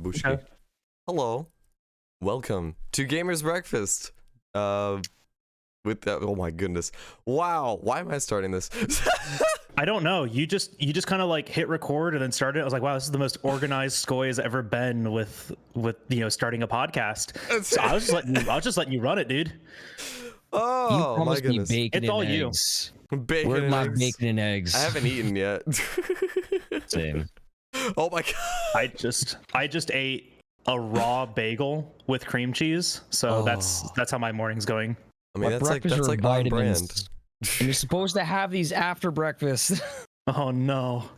Babushki. Okay. Hello. Welcome to Gamer's Breakfast. With that, oh my goodness. Wow, why am I starting this? I don't know. You just kind of like hit record and then started. I was like, wow, this is the most organized Skoy has ever been with starting a podcast. So I was just letting you run it, dude. Oh my goodness. Bacon It's all and you. eggs. Bacon Where's and my eggs. bacon and eggs? I haven't eaten yet. Same. Oh my god. I just ate a raw bagel with cream cheese. So that's how my morning's going. I mean, My that's breakfast are like on brand. vitamins. And you're supposed to have these after breakfast. Oh no.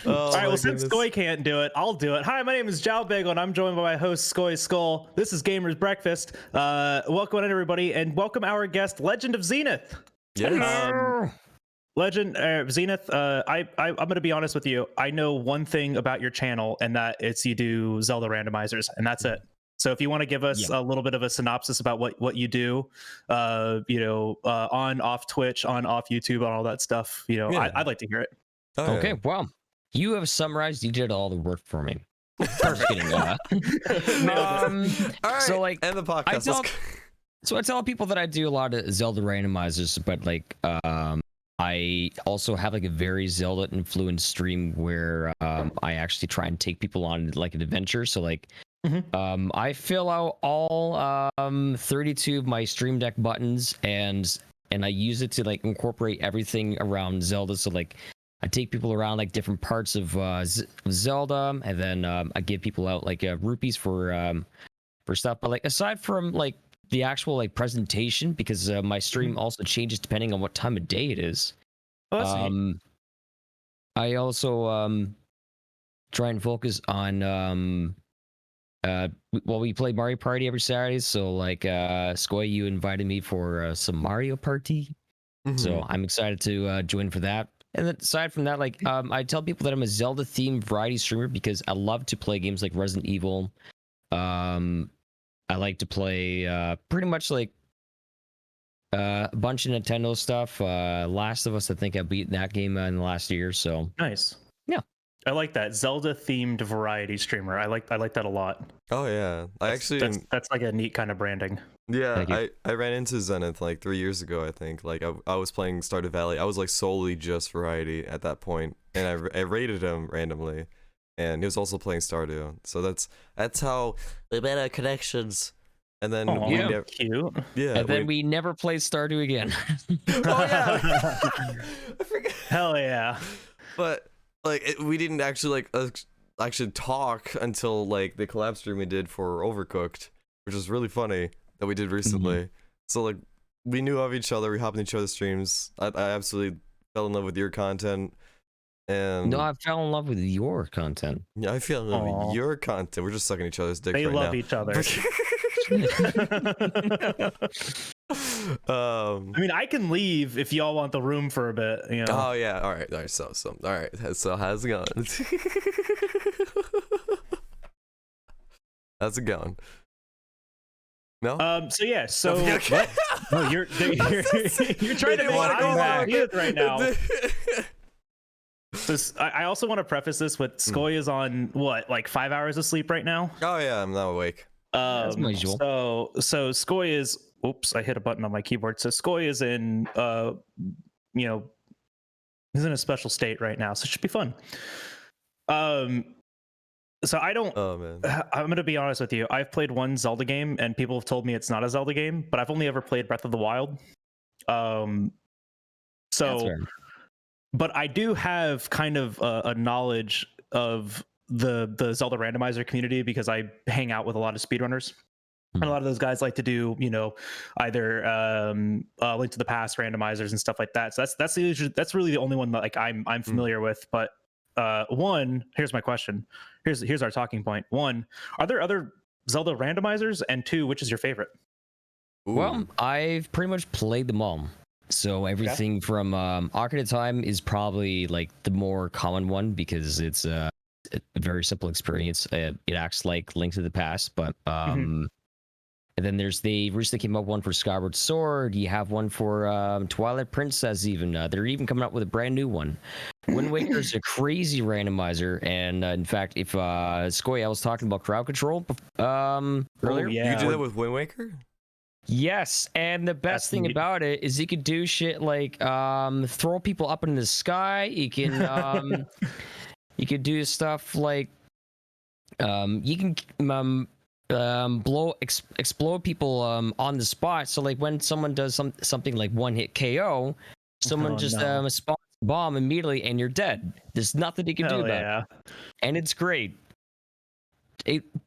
Oh, All right, my well, since goodness. Skoy can't do it, I'll do it. Hi, my name is Jalbagel, and I'm joined by my host, SkojSkull. This is Gamer's Breakfast. Welcome, everybody, and welcome our guest, Legend of Zenith. Yes. Legend Zenith, I'm going to be honest with you. I know one thing about your channel, and that it's you do Zelda randomizers, and that's it. So if you want to give us a little bit of a synopsis about what you do, on off Twitch, on off YouTube, on all that stuff, I'd like to hear it. Oh, yeah. Okay, well, you have summarized. You did all the work for me. Just kidding. All right. So, like, end the podcast. So I tell people that I do a lot of Zelda randomizers, but like, I also have like a very Zelda influenced stream where I actually try and take people on like an adventure. So like. I fill out all 32 of my Stream Deck buttons and I use it to like incorporate everything around Zelda. So like I take people around like different parts of Zelda, and then I give people out like rupees for stuff. But like aside from like the actual like presentation, because my stream also changes depending on what time of day it is. Oh, that's neat. I also try and focus on we play Mario Party every Saturday, so like Skoy, you invited me for some Mario Party, so I'm excited to join for that. And then aside from that, like I tell people that I'm a Zelda themed variety streamer because I love to play games like Resident Evil. I like to play pretty much like a bunch of Nintendo stuff. Last of Us, I think I beat that game in the last year. So Nice. Yeah. I like that Zelda themed variety streamer. I like that a lot. Oh yeah, That's like a neat kind of branding. Yeah, I ran into Zenith like 3 years ago, I think. Like I was playing Stardew Valley. I was like solely just variety at that point, and I raided him randomly, and he was also playing Stardew. So that's how we made our connections. And then we never, cute. yeah, and then we never played Stardew again. oh yeah, I forgot. Hell yeah. But like we didn't actually actually talk until like the collab stream we did for Overcooked, which was really funny that we did recently. So like we knew of each other, we hopped in each other's streams. I absolutely fell in love with your content, and No, I fell in love with your content. yeah, I fell in love with your content. We're just sucking each other's dicks They right love now. each other. I mean, I can leave if y'all want the room for a bit. Oh yeah, all right. So all right. So how's it going? How's it going? No. So yeah. So Okay. no, you're trying to make wanna go eyes back. right now. I also want to preface this with Skoy is on what, like 5 hours of sleep right now. Oh yeah, I'm not awake. That's my usual. So Skoy is. Oops, I hit a button on my keyboard. So Skoy is in, he's in a special state right now, so it should be fun. So I don't. Oh man. I'm gonna be honest with you. I've played one Zelda game, and people have told me it's not a Zelda game, but I've only ever played Breath of the Wild. That's fair. But I do have kind of a knowledge of the Zelda randomizer community because I hang out with a lot of speedrunners. And a lot of those guys like to do, either Link to the Past randomizers and stuff like that. So that's really the only one that like I'm familiar with. But one, here's my question. Here's our talking point. One, are there other Zelda randomizers? And two, which is your favorite? Ooh. Well, I've pretty much played them all. So everything from Ocarina of Time is probably like the more common one because it's a very simple experience. It acts like Link to the Past, but And then they recently came up with one for Skyward Sword. You have one for Twilight Princess even. They're even coming up with a brand new one. Wind Waker is a crazy randomizer. And in fact, if Skoy, I was talking about crowd control earlier. yeah. You do that with Wind Waker? Yes, and the best thing about it is you could do shit like throw people up in the sky. You can you could do stuff like you can explode people on the spot. So like when someone does something like one hit KO, someone spawns a bomb immediately and you're dead. There's nothing you can do about it. And it's great.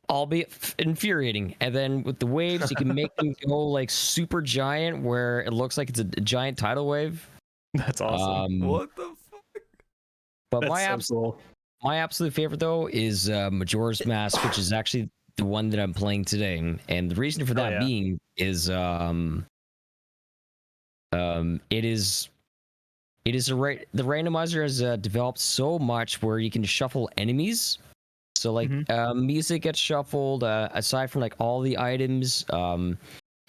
Albeit infuriating. And then with the waves, you can make them go like super giant where it looks like it's a giant tidal wave. That's awesome. What the fuck? But That's my absolute favorite though is Majora's Mask, which is actually the one that I'm playing today. And the reason for that being is the randomizer has developed so much where you can shuffle enemies. So like music gets shuffled aside from like all the items.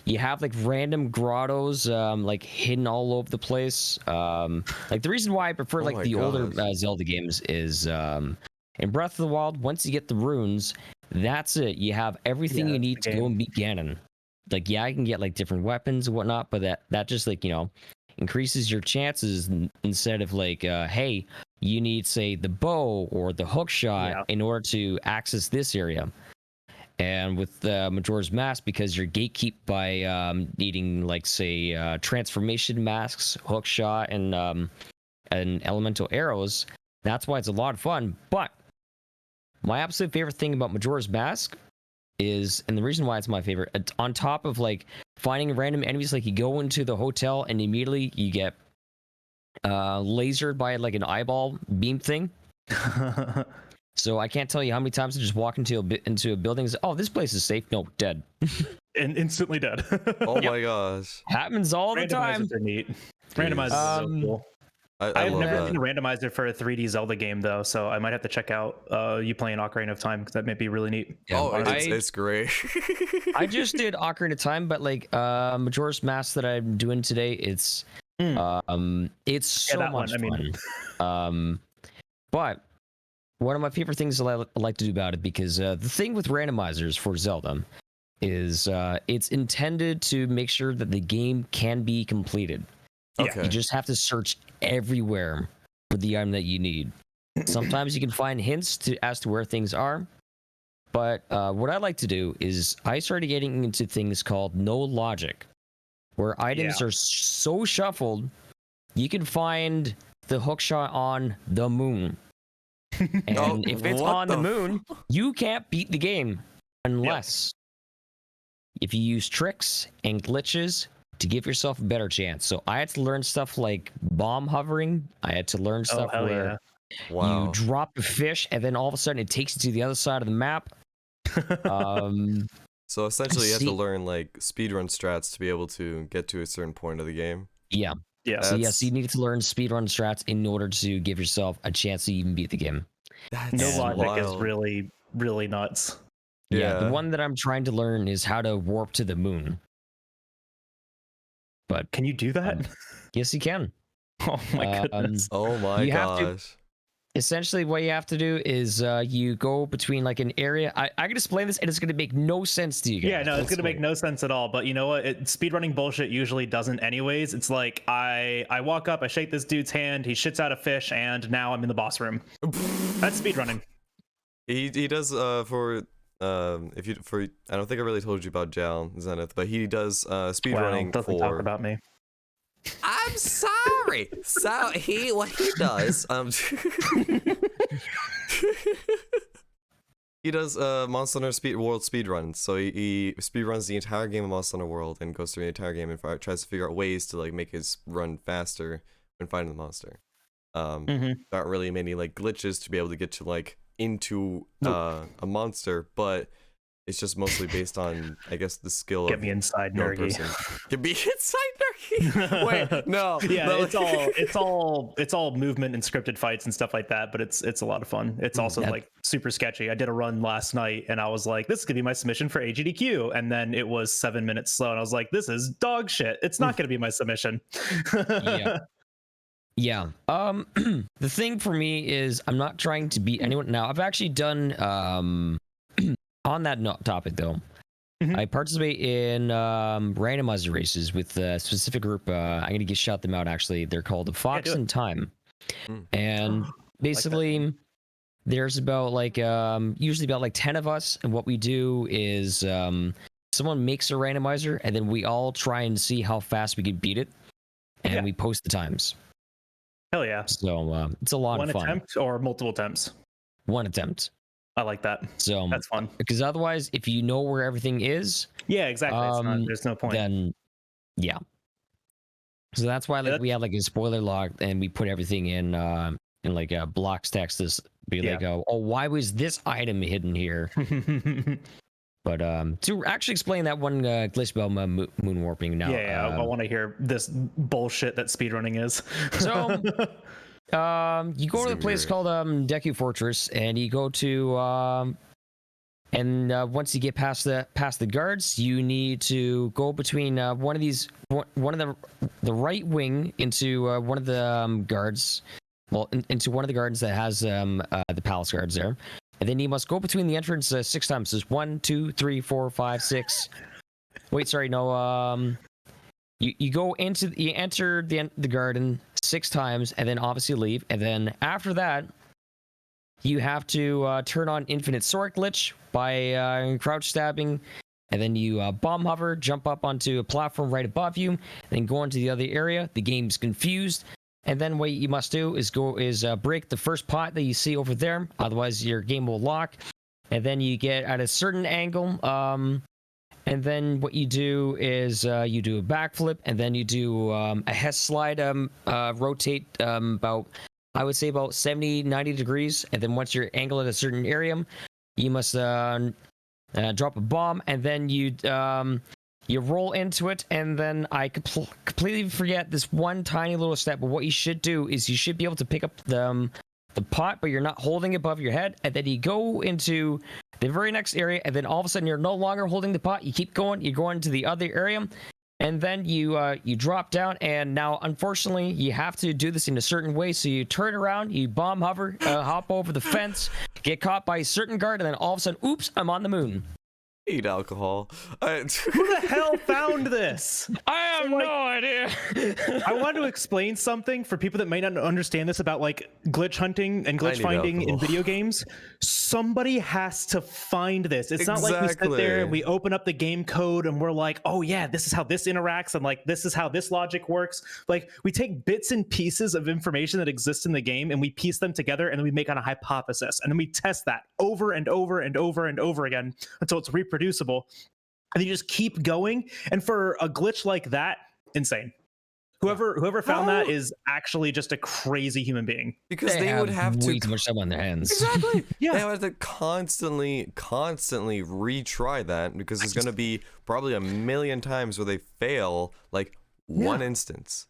You have like random grottos like hidden all over the place. Like the reason why I prefer like the older Zelda games is in Breath of the Wild, once you get the runes, that's it. You have everything you need to go and beat Ganon. Like I can get like different weapons and whatnot, but that just like, you know, increases your chances instead of like hey, you need, say, the bow or the hook shot in order to access this area. And with Majora's Mask, because you're gatekept by needing, like, say, transformation masks, hook shot, and elemental arrows, that's why it's a lot of fun. But my absolute favorite thing about Majora's Mask is, and the reason why it's my favorite, on top of, like, finding random enemies, like, you go into the hotel and immediately you get lasered by like an eyeball beam thing. So I can't tell you how many times I just walk into a building and say, oh, this place is safe. No, dead. And instantly dead. Oh my gosh. Happens all the time. Randomizers are neat. Randomizers are so cool. I've never seen a randomizer for a 3D Zelda game though, so I might have to check out you playing Ocarina of Time because that might be really neat. Yeah, it's great. I just did Ocarina of Time, but like Majora's Mask that I'm doing today, it's so much fun. But one of my favorite things that I like to do about it, because the thing with randomizers for Zelda is it's intended to make sure that the game can be completed. Okay. You just have to search everywhere for the item that you need. Sometimes you can find hints as to where things are. But what I like to do is I started getting into things called no logic, where items are so shuffled, you can find the hookshot on the moon. And if it's on the moon, you can't beat the game unless if you use tricks and glitches to give yourself a better chance. So I had to learn stuff like bomb hovering. I had to learn stuff where you drop a fish and then all of a sudden it takes you to the other side of the map. So essentially you have to learn like speedrun strats to be able to get to a certain point of the game. Yeah. So yes, you need to learn speedrun strats in order to give yourself a chance to even beat the game. No logic is really, really nuts. Yeah, the one that I'm trying to learn is how to warp to the moon. But can you do that? Yes, you can. Oh my goodness. Oh my gosh. Essentially, what you have to do is you go between like an area. I can explain this, and it's going to make no sense to you guys. Yeah, no, it's going to make no sense at all. But you know what? Speedrunning bullshit usually doesn't anyways. It's like I walk up, I shake this dude's hand, he shits out a fish, and now I'm in the boss room. That's speedrunning. He does for if you for I don't think I really told you about Zenith, but he does speedrunning doesn't talk about me. I'm sorry. So what he does he does Monster Hunter World speedruns. So he speedruns the entire game of Monster Hunter World and goes through the entire game and tries to figure out ways to like make his run faster when finding the monster. There aren't really many like glitches to be able to get to like into a monster, but it's just mostly based on, I guess, the skill Get of me inside, Nergy. Get me inside, Nergy. Wait, no. Yeah, no. it's all movement and scripted fights and stuff like that, but it's a lot of fun. It's also like super sketchy. I did a run last night and I was like, this is gonna be my submission for AGDQ, and then it was 7 minutes slow, and I was like, this is dog shit. It's not gonna be my submission. Yeah. The thing for me is I'm not trying to beat anyone. Now I've actually done on that topic though. I participate in randomizer races with a specific group. I'm gonna shout them out actually. They're called the Fox and Time. And basically there's about like usually about like 10 of us, and what we do is someone makes a randomizer and then we all try and see how fast we can beat it, and we post the times. Hell yeah. So it's a lot of fun. One attempt or multiple attempts? One attempt. I like that. So that's fun. Because otherwise, if you know where everything is, exactly. There's no point. Then, yeah. So that's why like we have like a spoiler log, and we put everything in like blocks text. This be like, oh, why was this item hidden here? But to actually explain that one glitch about moon warping now. I want to hear this bullshit that speedrunning is. So you go to the place called Deku Fortress, and you go to once you get past the guards, you need to go between one of the right wing into one of the guards. Well, into one of the gardens that has the palace guards there. And then you must go between the entrance 6 times. There's 1, 2, 3, 4, 5, 6. Wait, sorry, no. You enter the garden 6 times, and then obviously leave. And then after that, you have to turn on infinite sword glitch by crouch stabbing, and then you bomb hover, jump up onto a platform right above you, and then go into the other area. The game's confused. And then what you must do is break the first pot that you see over there. Otherwise, your game will lock. And then you get at a certain angle. And then what you do is you do a backflip, and then you do a Hess slide, rotate about, I would say about 70, 90 degrees. And then once you're angled at a certain area, you must drop a bomb, and then you roll into it, and then I completely forget this one tiny little step. But what you should do is you should be able to pick up the pot, but you're not holding it above your head. And then you go into the very next area, and then all of a sudden you're no longer holding the pot. You keep going. You go into the other area, and then you drop down. And now, unfortunately, you have to do this in a certain way. So you turn around, you bomb hover, hop over the fence, get caught by a certain guard, and then all of a sudden, oops, I'm on the moon. Eat alcohol. Who the hell found this? I have no idea. I want to explain something for people that may not understand this about like glitch hunting and glitch finding in video games. Somebody has to find this. It's not like we sit there and we open up the game code and we're like, oh yeah, this is how this interacts, and like this is how this logic works. Like we take bits and pieces of information that exists in the game and we piece them together, and then we make on a hypothesis, and then we test that over and over and over and over again until it's reproducible, and you just keep going. And for a glitch like that, insane. Whoever found that is actually just a crazy human being, because they would have way too much time on their hands. Exactly. Yeah, they would have to constantly retry that, because there's going to be probably a million times where they fail like one instance.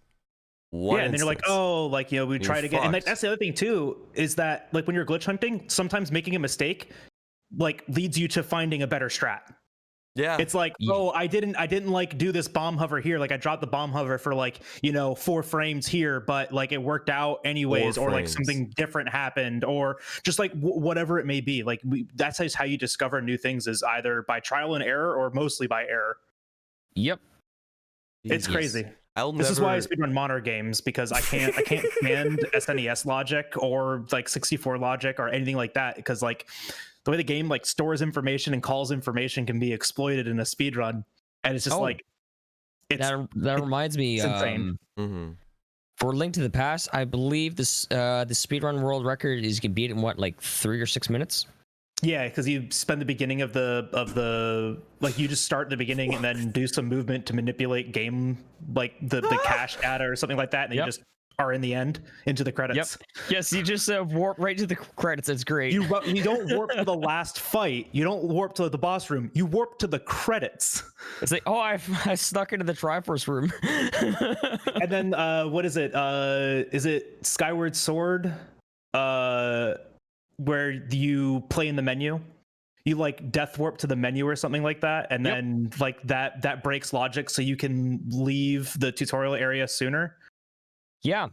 And then you're like, oh, like, we try it again. And like, that's the other thing too, is that like when you're glitch hunting, sometimes making a mistake like leads you to finding a better strat. Yeah, it's like, oh, I didn't like do this bomb hover here, like I dropped the bomb hover for like 4 frames here, but like it worked out anyways, or like something different happened, or just like whatever it may be. Like that's how you discover new things, is either by trial and error or mostly by error. Yep, it's crazy. This is why I speedrun modern games, because I can't stand SNES logic or like 64 logic or anything like that, because like the way the game like stores information and calls information can be exploited in a speedrun, and it's just like that reminds me. It's insane. For Link to the Past, I believe this the speedrun world record is you can beat it in what, like 3 or 6 minutes. Yeah, because you spend the beginning of the like you just start at the beginning and then do some movement to manipulate game like the cache data or something like that, and then you just are in the end into the credits. Yes, you just warp right to the credits. That's great. You don't warp to the last fight. You don't warp to the boss room. You warp to the credits. It's like, oh, I snuck into the Triforce room. And then what is it? Is it Skyward Sword? Where you play in the menu? You like death warp to the menu or something like that, and then like that breaks logic, so you can leave the tutorial area sooner. Yeah,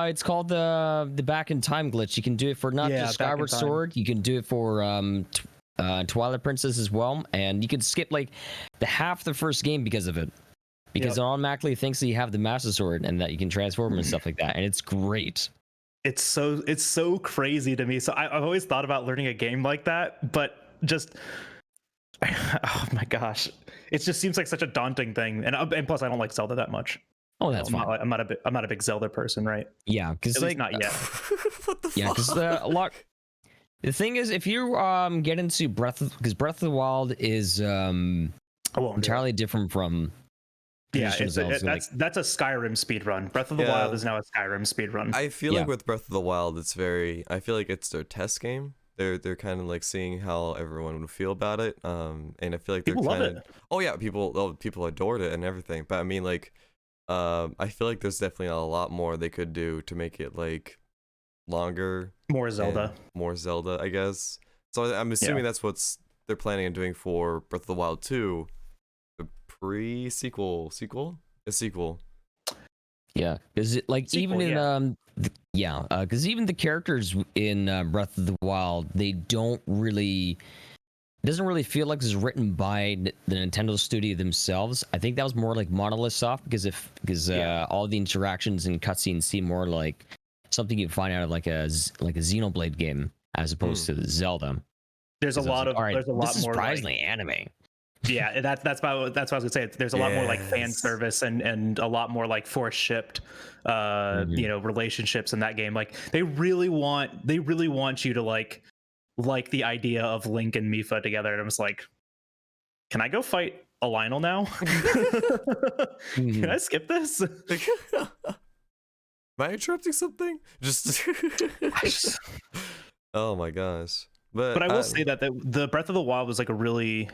it's called the back in time glitch. You can do it for not just Skyward Sword. You can do it for Twilight Princess as well, and you can skip like the half the first game because of it, because it automatically thinks that you have the Master Sword and that you can transform and stuff like that, and it's great. It's so crazy to me. So I've always thought about learning a game like that, but just oh my gosh, it just seems like such a daunting thing, and plus I don't like Zelda that much. Oh, that's fine. I'm not a big Zelda person, right? Yeah, because like not yet. What the yeah, because a lot. The thing is, if you get into Breath of the Wild is entirely different from that's a Skyrim speedrun. Breath of the Wild is now a Skyrim speedrun. I feel like with Breath of the Wild, I feel like it's their test game. They're kind of like seeing how everyone would feel about it. And I feel like people love it. Oh yeah, people adored it and everything. But I mean, like, I feel like there's definitely a lot more they could do to make it like longer, more Zelda, I guess. So I'm assuming that's what they're planning on doing for Breath of the Wild 2, the sequel. Yeah, because because even the characters in Breath of the Wild, they don't really. It doesn't really feel like it's written by the Nintendo studio themselves. I think that was more like Monolith Soft because all the interactions and cutscenes seem more like something you'd find out of like a Xenoblade game as opposed to Zelda. There's a lot more surprisingly anime. Yeah, that's what I was gonna say. There's a lot more like fan service and a lot more like force shipped relationships in that game. Like they really want you to like the idea of Link and Mipha together, and I'm just like, can I go fight a Lionel now? Can I skip this? Am I interrupting something? Oh my gosh. But I will say that the Breath of the Wild was like a really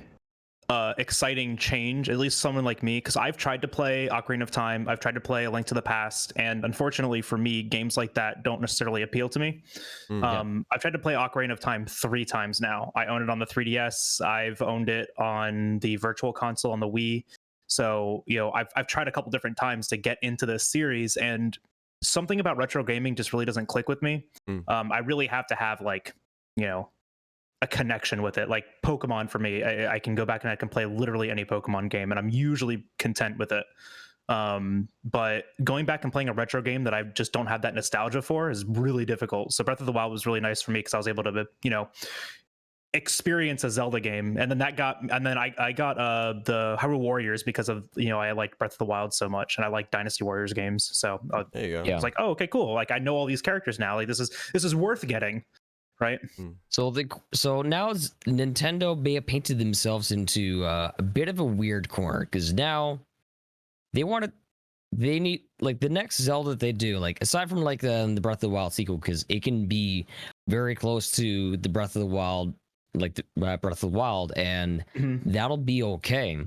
exciting change, at least someone like me, because I've tried to play Ocarina of Time, I've tried to play A Link to the Past, and unfortunately for me, games like that don't necessarily appeal to me. I've tried to play Ocarina of Time 3 times now. I own it on the 3DS, I've owned it on the Virtual Console on the Wii, so I've tried a couple different times to get into this series, and something about retro gaming just really doesn't click with me. I really have to have like a connection with it. Like Pokemon for me, I can go back and I can play literally any Pokemon game and I'm usually content with it. But going back and playing a retro game that I just don't have that nostalgia for is really difficult. So Breath of the Wild was really nice for me because I was able to experience a Zelda game, and then I got the Hyrule Warriors because of I like Breath of the Wild so much, and I like Dynasty Warriors games. So there you go. I was like, oh, okay, cool. Like I know all these characters now. Like this is worth getting. Right. So now Nintendo may have painted themselves into a bit of a weird corner, because now they need like the next Zelda that they do, like aside from like the Breath of the Wild sequel, because it can be very close to the Breath of the Wild, like the Breath of the Wild, and that'll be okay.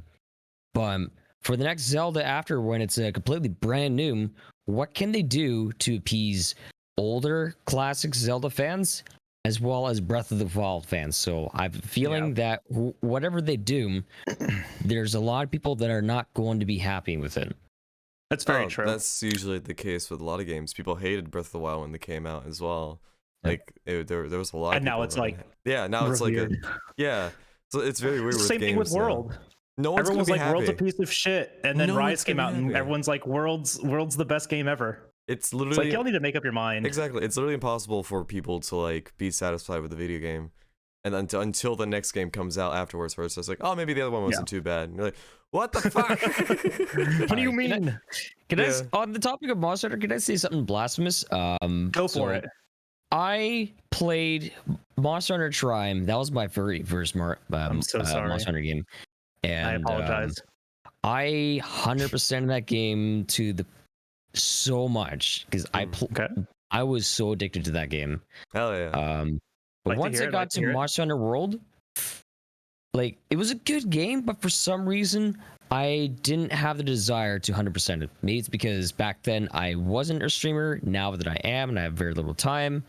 But for the next Zelda after, when it's completely brand new, what can they do to appease older classic Zelda fans as well as Breath of the Wild fans? So I have a feeling that whatever they do, there's a lot of people that are not going to be happy with it. That's very true. That's usually the case with a lot of games. People hated Breath of the Wild when they came out as well. Like there was a lot. And now it's like now it's revered. So it's very weird. Same thing with World. Now. No one's Everyone's like, happy. World's a piece of shit, and then Rise came out, and everyone's like, World's the best game ever. It's literally like y'all need to make up your mind. Exactly. It's literally impossible for people to like be satisfied with the video game, and until the next game comes out afterwards, where it's just like, oh, maybe the other one wasn't too bad. And you're like, what the fuck? What do you mean? Can I, on the topic of Monster Hunter, can I say something blasphemous? Go for it. I played Monster Hunter Trime. That was my very first I'm so sorry. Monster Hunter game, and I apologize. I 100% that game to the so much because I was so addicted to that game. Hell yeah. But Like to once hear I it, got like to to hear it. Monster Hunter World, like it was a good game, but for some reason I didn't have the desire to 100% it. Maybe it's because back then I wasn't a streamer. Now that I am, and I have very little time.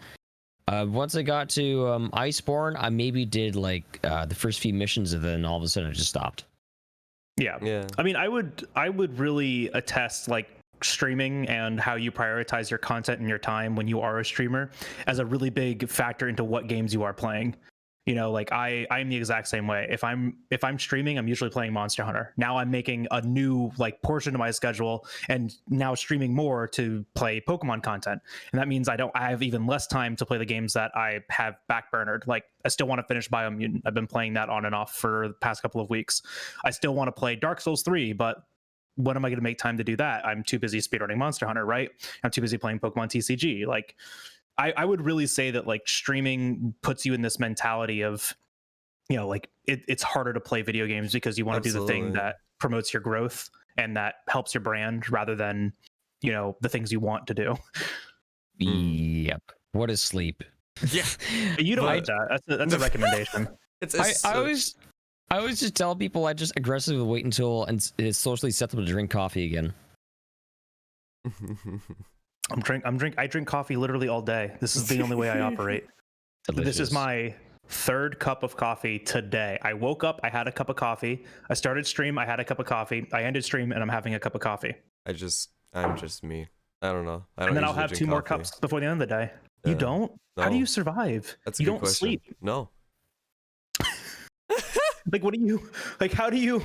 Once I got to Iceborne, I maybe did like the first few missions, and then all of a sudden I just stopped. Yeah. Yeah. I mean, I would really attest like streaming and how you prioritize your content and your time when you are a streamer as a really big factor into what games you are playing. You know, like I'm the exact same way. If I'm streaming, I'm usually playing Monster Hunter. Now I'm making a new like portion of my schedule and now streaming more to play Pokemon content. And that means I have even less time to play the games that I have backburnered. Like I still want to finish Biomutant. I've been playing that on and off for the past couple of weeks. I still want to play Dark Souls 3, but when am I going to make time to do that? I'm too busy speedrunning Monster Hunter, right? I'm too busy playing Pokemon TCG. Like I would really say that like streaming puts you in this mentality of, you know, like it's harder to play video games because you want to do the thing Absolutely. that promotes your growth and that helps your brand rather than, you know, the things you want to do. Yep. What is sleep? Yeah. You don't But- like that. That's a recommendation. I always just tell people I just aggressively wait until it's socially acceptable to drink coffee again. I drink coffee literally all day. This is the only way I operate. This is my third cup of coffee today. I woke up, I had a cup of coffee. I started stream, I had a cup of coffee. I ended stream and I'm having a cup of coffee. I'm just me. I don't know. I don't. And then I'll usually have drink 2 more coffee. cups before the end of the day. You Yeah. don't? How do No. you survive? That's a You good don't question. sleep. No. Like what do you like how do you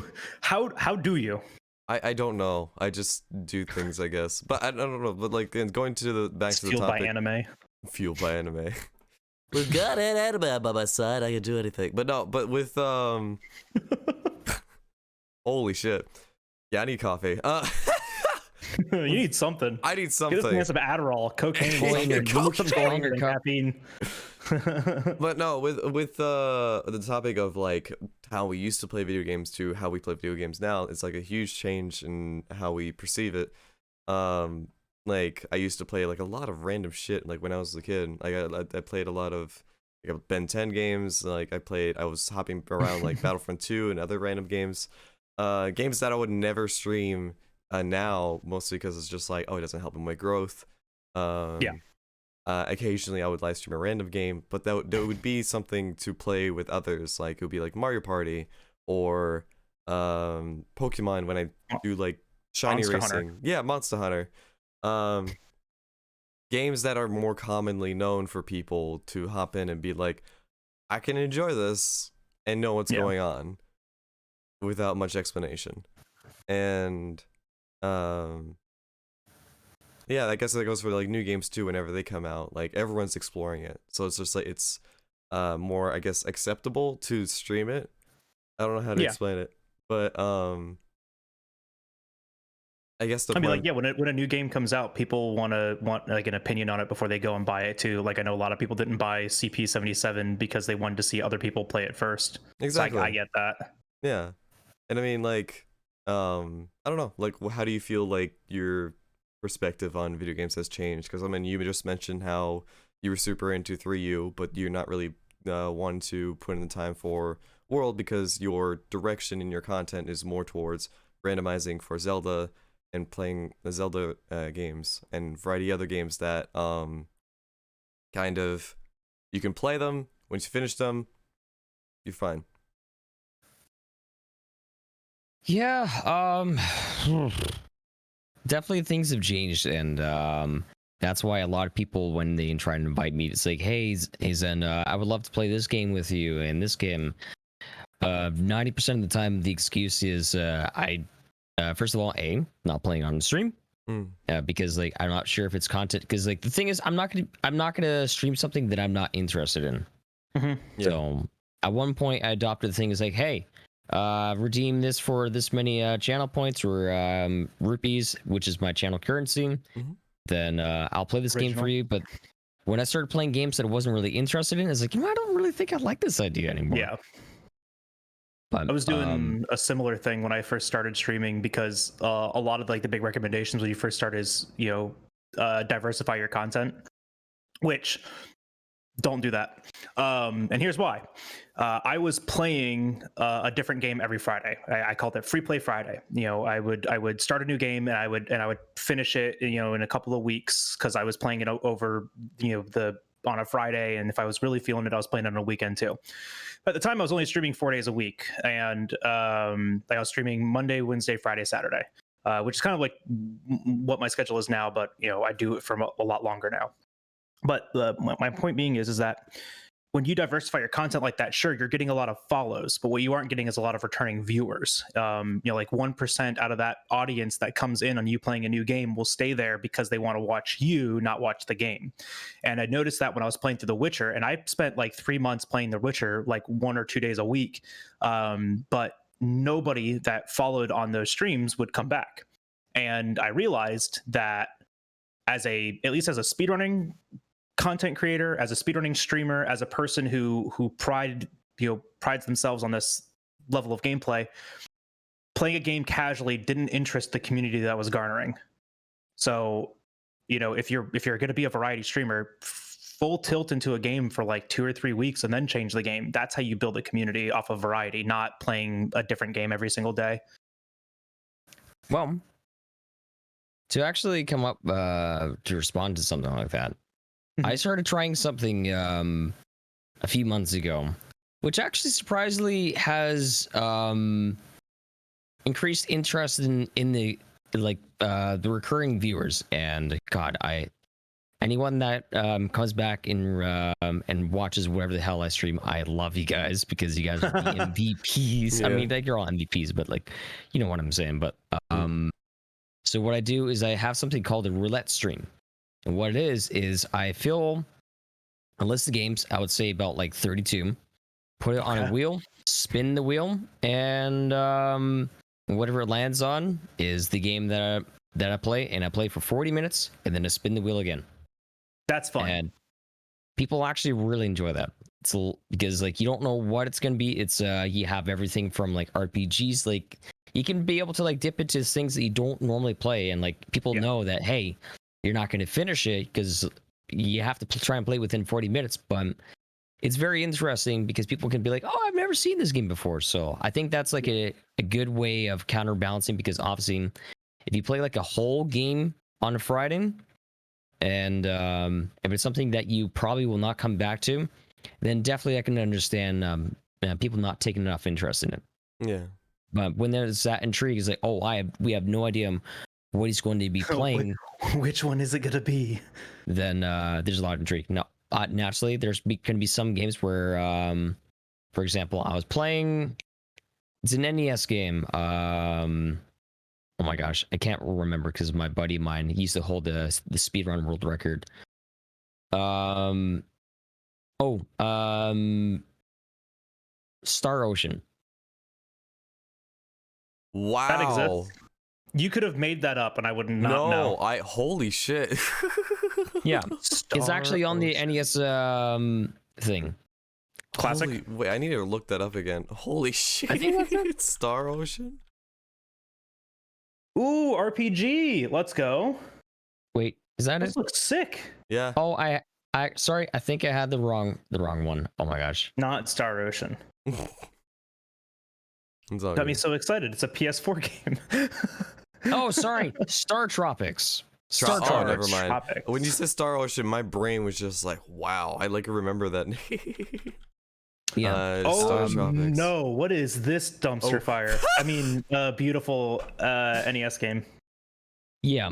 I don't know. I just do things, I guess. But I don't know. But like going to the back It's to the fueled by topic. anime? Fueled by anime. We've got an anime by my side. I can do anything. But no. But with holy shit. Yeah, I need coffee. You need something. I need Get something. us some Adderall, cocaine, Coin your something cocaine. stronger than caffeine. But no, with the topic of like how we used to play video games to how we play video games now, it's like a huge change in how we perceive it. Like I used to play like a lot of random shit like when I was a kid. Like I played a lot of like Ben 10 games. Like I was hopping around like Battlefront 2 and other random games. Games that I would never stream now, mostly because it's just like, oh, it doesn't help in my growth. Yeah. Occasionally I would live stream a random game, but that would be something to play with others. Like it would be like Mario Party or Pokemon when I do like shiny Monster racing. Hunter. Yeah, Monster Hunter. Games that are more commonly known for people to hop in and be like, I can enjoy this and know what's going on without much explanation. And yeah, I guess that goes for like new games too. Whenever they come out, like everyone's exploring it, so it's just like it's more, I guess, acceptable to stream it. I don't know how to explain it, but I guess the I mean, point, like, when a new game comes out, people want like an opinion on it before they go and buy it too. Like I know a lot of people didn't buy CP77 because they wanted to see other people play it first. exactly. So I get that. Yeah, and I mean, like, I don't know, like, how do you feel like your perspective on video games has changed? Because I mean, you just mentioned how you were super into 3U, but you're not really one to put in the time for World because your direction in your content is more towards randomizing for Zelda and playing the Zelda games and variety of other games that kind of you can play them. Once you finish them, you're fine. Yeah, definitely things have changed, and that's why a lot of people, when they try and invite me, it's like, hey Zen, I would love to play this game with you, and this game, 90% of the time the excuse is I first of all, not playing on the stream, because like I'm not sure if it's content, because like the thing is I'm not gonna stream something that I'm not interested in. Mm-hmm. Yeah. So at one point I adopted the thing is like, hey, redeem this for this many channel points or rupees, which is my channel currency. Then I'll play this game for you. But when I started playing games that I wasn't really interested in, it's like, I don't really think I like this idea anymore. Yeah. But I was doing a similar thing when I first started streaming because a lot of like the big recommendations when you first start is diversify your content, which don't do that. And here's why. I was playing a different game every Friday. I called it Free Play Friday. I would start a new game and I would finish it in a couple of weeks because I was playing it over on a Friday, and if I was really feeling it, I was playing it on a weekend too. At the time, I was only streaming 4 days a week, and I was streaming Monday, Wednesday, Friday, Saturday, which is kind of like what my schedule is now. But I do it for a lot longer now. But my point being is that when you diversify your content like that, sure, you're getting a lot of follows, but what you aren't getting is a lot of returning viewers. Like 1% out of that audience that comes in on you playing a new game will stay there because they want to watch you, not watch the game. And I noticed that when I was playing through The Witcher, and I spent like 3 months playing The Witcher, like 1 or 2 days a week. But nobody that followed on those streams would come back. And I realized that at least as a speedrunning content creator, as a speedrunning streamer, as a person who prides themselves on this level of gameplay, playing a game casually didn't interest the community that was garnering. So, if you're going to be a variety streamer, full tilt into a game for like 2 or 3 weeks and then change the game. That's how you build a community off of variety, not playing a different game every single day. Well, to actually come up to respond to something like that, I started trying something a few months ago, which actually surprisingly has increased interest in the recurring viewers. And God, anyone that comes back and watches whatever the hell I stream, I love you guys because you guys are the MVPs. Yeah. I mean, like, you're all MVPs, but like, you know what I'm saying. But so what I do is I have something called a roulette stream. And what it is I fill a list of games, I would say about like 32, put it on a wheel, spin the wheel, and whatever it lands on is the game that I play, and I play for 40 minutes, and then I spin the wheel again. That's fun. And people actually really enjoy that. Because like you don't know what it's gonna be. It's you have everything from like RPGs, like you can be able to like dip into things that you don't normally play, and like people know that, hey, you're not going to finish it because you have to try and play within 40 minutes. But it's very interesting because people can be like, oh, I've never seen this game before. So I think that's like a good way of counterbalancing, because obviously if you play like a whole game on a Friday, and if it's something that you probably will not come back to, then definitely I can understand people not taking enough interest in it. Yeah. But when there's that intrigue, it's like, oh, we have no idea what he's going to be playing. Which one is it going to be? Then there's a lot of intrigue. Now, naturally, there's going to be some games where, for example, I was playing. It's an NES game. Oh my gosh, I can't remember because my buddy of mine, he used to hold the speedrun world record. Star Ocean. Wow. That exists. You could have made that up and I would not know. Holy shit. Yeah. It's actually on the NES thing. Classic. Wait, I need to look that up again. Holy shit. I think that's it. It's Star Ocean. Ooh, RPG. Let's go. Wait, is that this it? Looks sick. Yeah. Oh, I sorry, I think I had the wrong one. Oh my gosh. Not Star Ocean. Got me so excited. It's a PS4 game. Oh, sorry. Star Tropics. Oh, never mind. Tropics. When you said Star Ocean, my brain was just like, wow, I like remember that name. Yeah. No, what is this dumpster fire? I mean, beautiful NES game. Yeah.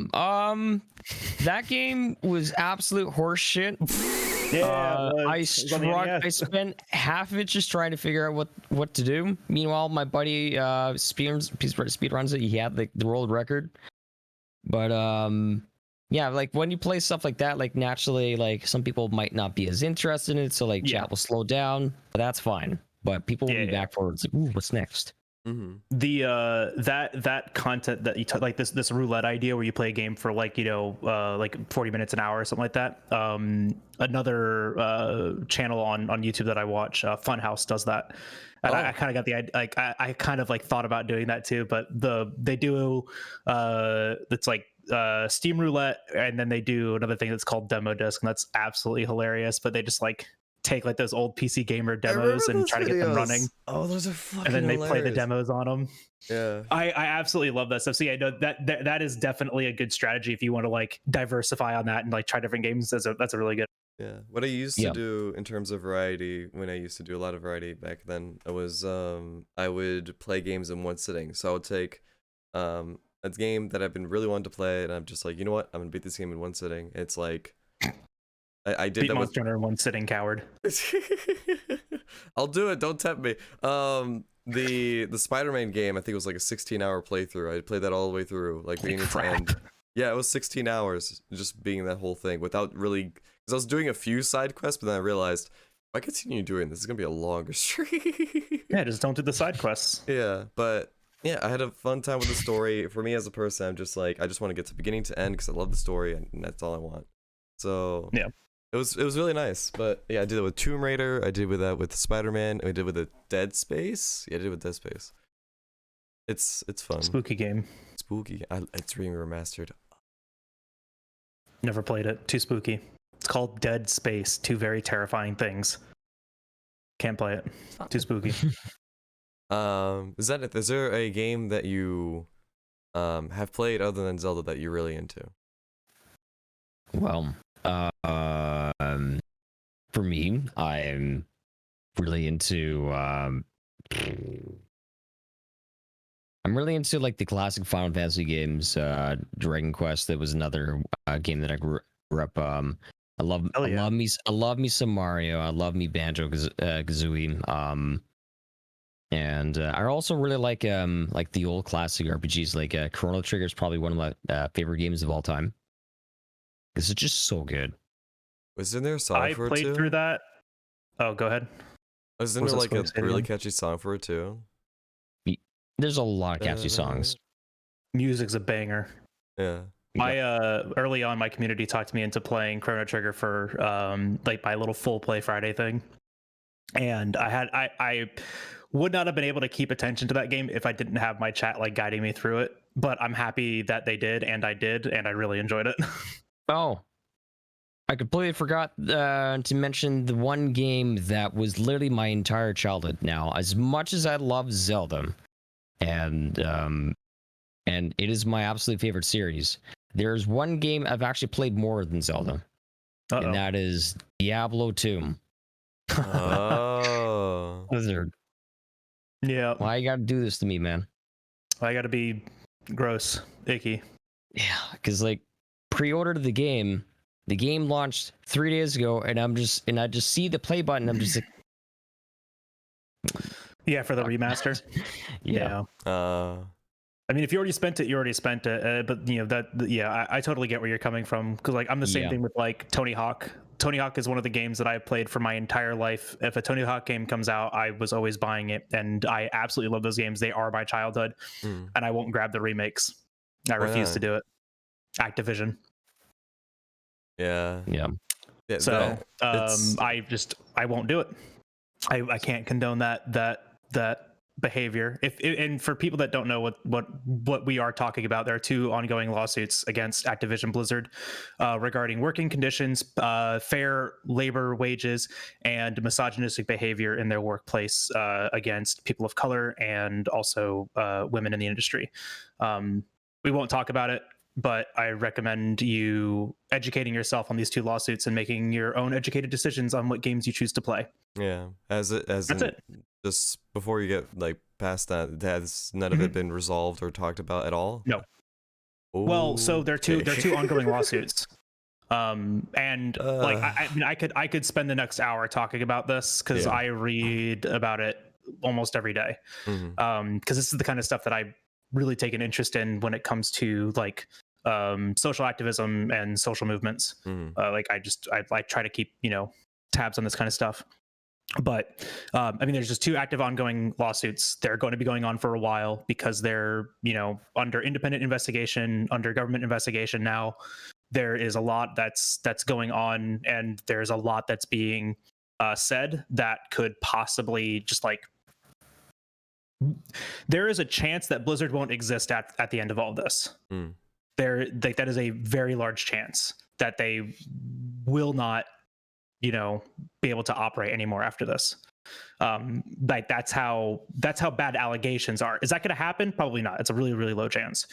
That game was absolute horse shit. Yeah. I spent half of it just trying to figure out what to do. Meanwhile, my buddy speedruns it. He had like the world record. But yeah, like when you play stuff like that, like naturally, like some people might not be as interested in it, so like chat will slow down. But that's fine. But people will be back for it. It's like, ooh, what's next? the that content that you like this roulette idea where you play a game for like like 40 minutes, an hour or something like that. Another channel on YouTube that I watch, Funhouse, does that. And I kind of got the idea, like I kind of like thought about doing that too, but they do it's like Steam Roulette, and then they do another thing that's called Demo Disc, and that's absolutely hilarious. But they just like take like those old PC Gamer demos and try to get them running. Oh, those are fucking and then they hilarious. play the demos on them. Yeah, I absolutely love that stuff. So yeah, no, that is definitely a good strategy if you want to like diversify on that and like try different games. That's a really good. yeah. What I used to do in terms of variety, when I used to do a lot of variety back then, it was I would play games in one sitting. So I would take a game that I've been really wanting to play, and I'm just like, you know what, I'm gonna beat this game in one sitting. It's like I did beat that Monster Hunter in one sitting, coward. I'll do it. Don't tempt me. The Spider-Man game, I think it was like a 16-hour playthrough. I played that all the way through, like beginning to end. Yeah, it was 16 hours just being that whole thing without really, because I was doing a few side quests, but then I realized if I continue doing this, it's gonna be a longer stream. Yeah, just don't do the side quests. Yeah, but yeah, I had a fun time with the story. For me as a person, I'm just like, I just want to get to beginning to end because I love the story, and that's all I want. So yeah. It was really nice. But yeah, I did it with Tomb Raider, I did that with Spider-Man, I did with the Dead Space. Yeah, I did it with Dead Space. It's fun. Spooky game. Spooky. It's being remastered. Never played it. Too spooky. It's called Dead Space. Two very terrifying things. Can't play it. Too spooky. Is there a game that you have played other than Zelda that you're really into? Well, for me, I'm really into like the classic Final Fantasy games. Dragon Quest, that was another game that I grew up. I love me some Mario. I love me Banjo Kazooie. And I also really like the old classic RPGs. Like Chrono Trigger is probably one of my favorite games of all time. Because it's just so good. Wasn't there a song for it too? I played through that. Oh, go ahead. Wasn't there like a really catchy song for it too? There's a lot of catchy songs. Music's a banger. Yeah. Early on, my community talked me into playing Chrono Trigger for like my little full play Friday thing, and I would not have been able to keep attention to that game if I didn't have my chat like guiding me through it. But I'm happy that they did, and I really enjoyed it. Oh, I completely forgot to mention the one game that was literally my entire childhood. Now, as much as I love Zelda, and it is my absolute favorite series, there's one game I've actually played more than Zelda, and that is Diablo 2. Oh, Blizzard. Yeah. Why you gotta do this to me, man? I gotta be gross, icky. Yeah, because like pre-ordered the game launched 3 days ago, and I just see the play button. I'm just like, yeah, for the remaster. Yeah. I mean, if you already spent it, you already spent it. But you know I totally get where you're coming from, because like I'm the same thing with like Tony Hawk. Tony Hawk is one of the games that I've played for my entire life. If a Tony Hawk game comes out, I was always buying it, and I absolutely love those games. They are my childhood, and I won't grab the remakes. I refuse to do it. Activision. Yeah. So I won't do it. I can't condone that behavior. And for people that don't know what we are talking about, there are two ongoing lawsuits against Activision Blizzard regarding working conditions, fair labor wages, and misogynistic behavior in their workplace against people of color and also women in the industry. We won't talk about it, but I recommend you educating yourself on these two lawsuits and making your own educated decisions on what games you choose to play. Yeah, that's it. Just before you get like past that, has none of it been resolved or talked about at all? No. Ooh, well, so they're two ongoing lawsuits. And like I mean, I could spend the next hour talking about this, because I read about it almost every day. Because this is the kind of stuff that I really take an interest in when it comes to like social activism and social movements. Like I try to keep tabs on this kind of stuff. But I mean, there's just 2 active ongoing lawsuits. They're going to be going on for a while because they're, under independent investigation, under government investigation now. There is a lot that's going on, and there's a lot that's being said that could possibly just like, there is a chance that Blizzard won't exist at the end of all this. That is a very large chance that they will not, be able to operate anymore after this. Like that's how bad allegations are. Is that going to happen? Probably not. It's a really, really low chance.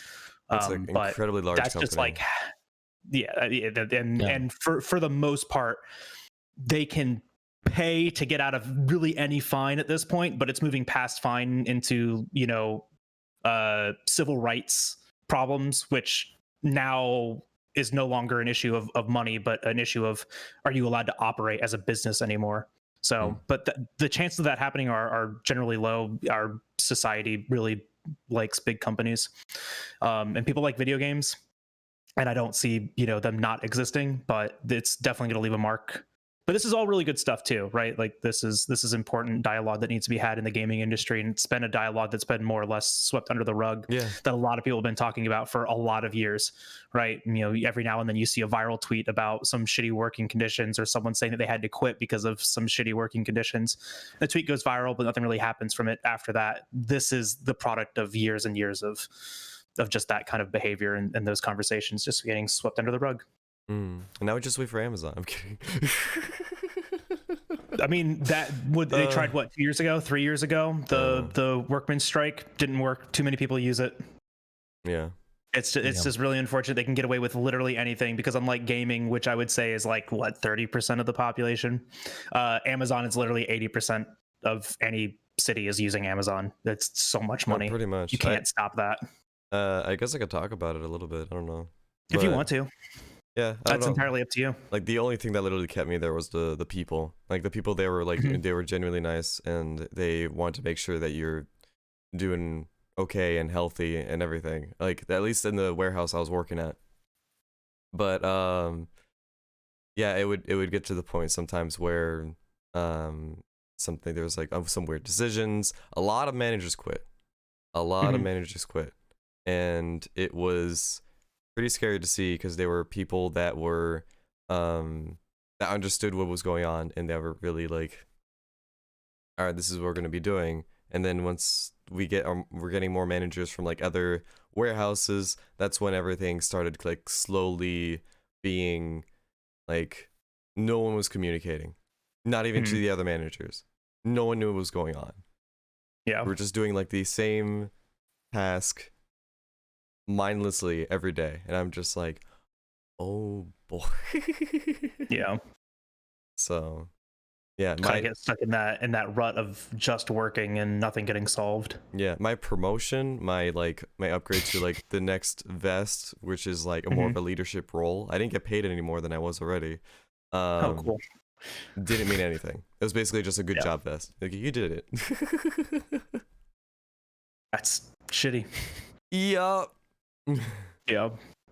It's like incredibly large. That's company. just like, and for the most part, they can pay to get out of really any fine at this point, but it's moving past fine into civil rights problems, which now is no longer an issue of money, but an issue of, are you allowed to operate as a business anymore? So, but the chances of that happening are generally low. Our society really likes big companies, and people like video games, and I don't see them not existing, but it's definitely going to leave a mark. But this is all really good stuff too, right? Like this is important dialogue that needs to be had in the gaming industry, and it's been a dialogue that's been more or less swept under the rug. Yeah. That a lot of people have been talking about for a lot of years, right? Every now and then you see a viral tweet about some shitty working conditions, or someone saying that they had to quit because of some shitty working conditions. The tweet goes viral, but nothing really happens from it after that. This is the product of years and years of just that kind of behavior and those conversations just getting swept under the rug. And now we just wait for Amazon. I'm kidding. I mean, they tried 2 years ago, 3 years ago. The workman's strike didn't work. Too many people use it. Yeah. It's just really unfortunate. They can get away with literally anything because unlike gaming, which I would say is like 30% of the population, Amazon is literally 80% of any city is using Amazon. That's so much money. Pretty much. You can't stop that. I guess I could talk about it a little bit. I don't know. If you want to. Yeah, that's entirely up to you. Like the only thing that literally kept me there was the people. Like the people, they were like they were genuinely nice, and they want to make sure that you're doing okay and healthy and everything. Like at least in the warehouse I was working at. But yeah, it would get to the point sometimes where there was like some weird decisions. A lot of managers quit. And it was pretty scary to see because they were people that were that understood what was going on, and they were really like, all right, this is what we're going to be doing. And then once we're getting more managers from like other warehouses, that's when everything started like slowly being like, no one was communicating, not even to the other managers. No one knew what was going on. Yeah, we're just doing like the same task mindlessly every day, and I'm just like, oh boy. Yeah. So yeah, kind of get stuck in that rut of just working and nothing getting solved. Yeah, my promotion, my upgrade to like the next vest, which is like a more of a leadership role. I didn't get paid any more than I was already. Oh, cool. Didn't mean anything. It was basically just a good job vest. Like, you did it. That's shitty. Yup. Yeah,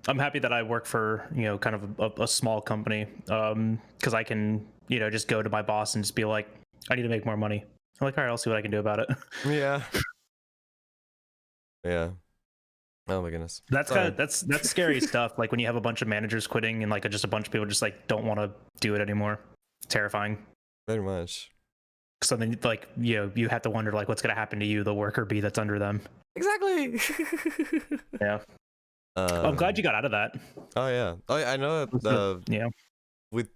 I'm happy that I work for kind of a small company, because I can just go to my boss and just be like, I need to make more money. I'm like, all right, I'll see what I can do about it. Yeah. Yeah. Oh my goodness. That's scary stuff. Like when you have a bunch of managers quitting and like just a bunch of people just like don't want to do it anymore. It's terrifying. Very much. So then like you have to wonder like what's gonna happen to you, the worker bee that's under them. Exactly. Yeah. Well, I'm glad you got out of that. Oh yeah. I know that. Yeah. With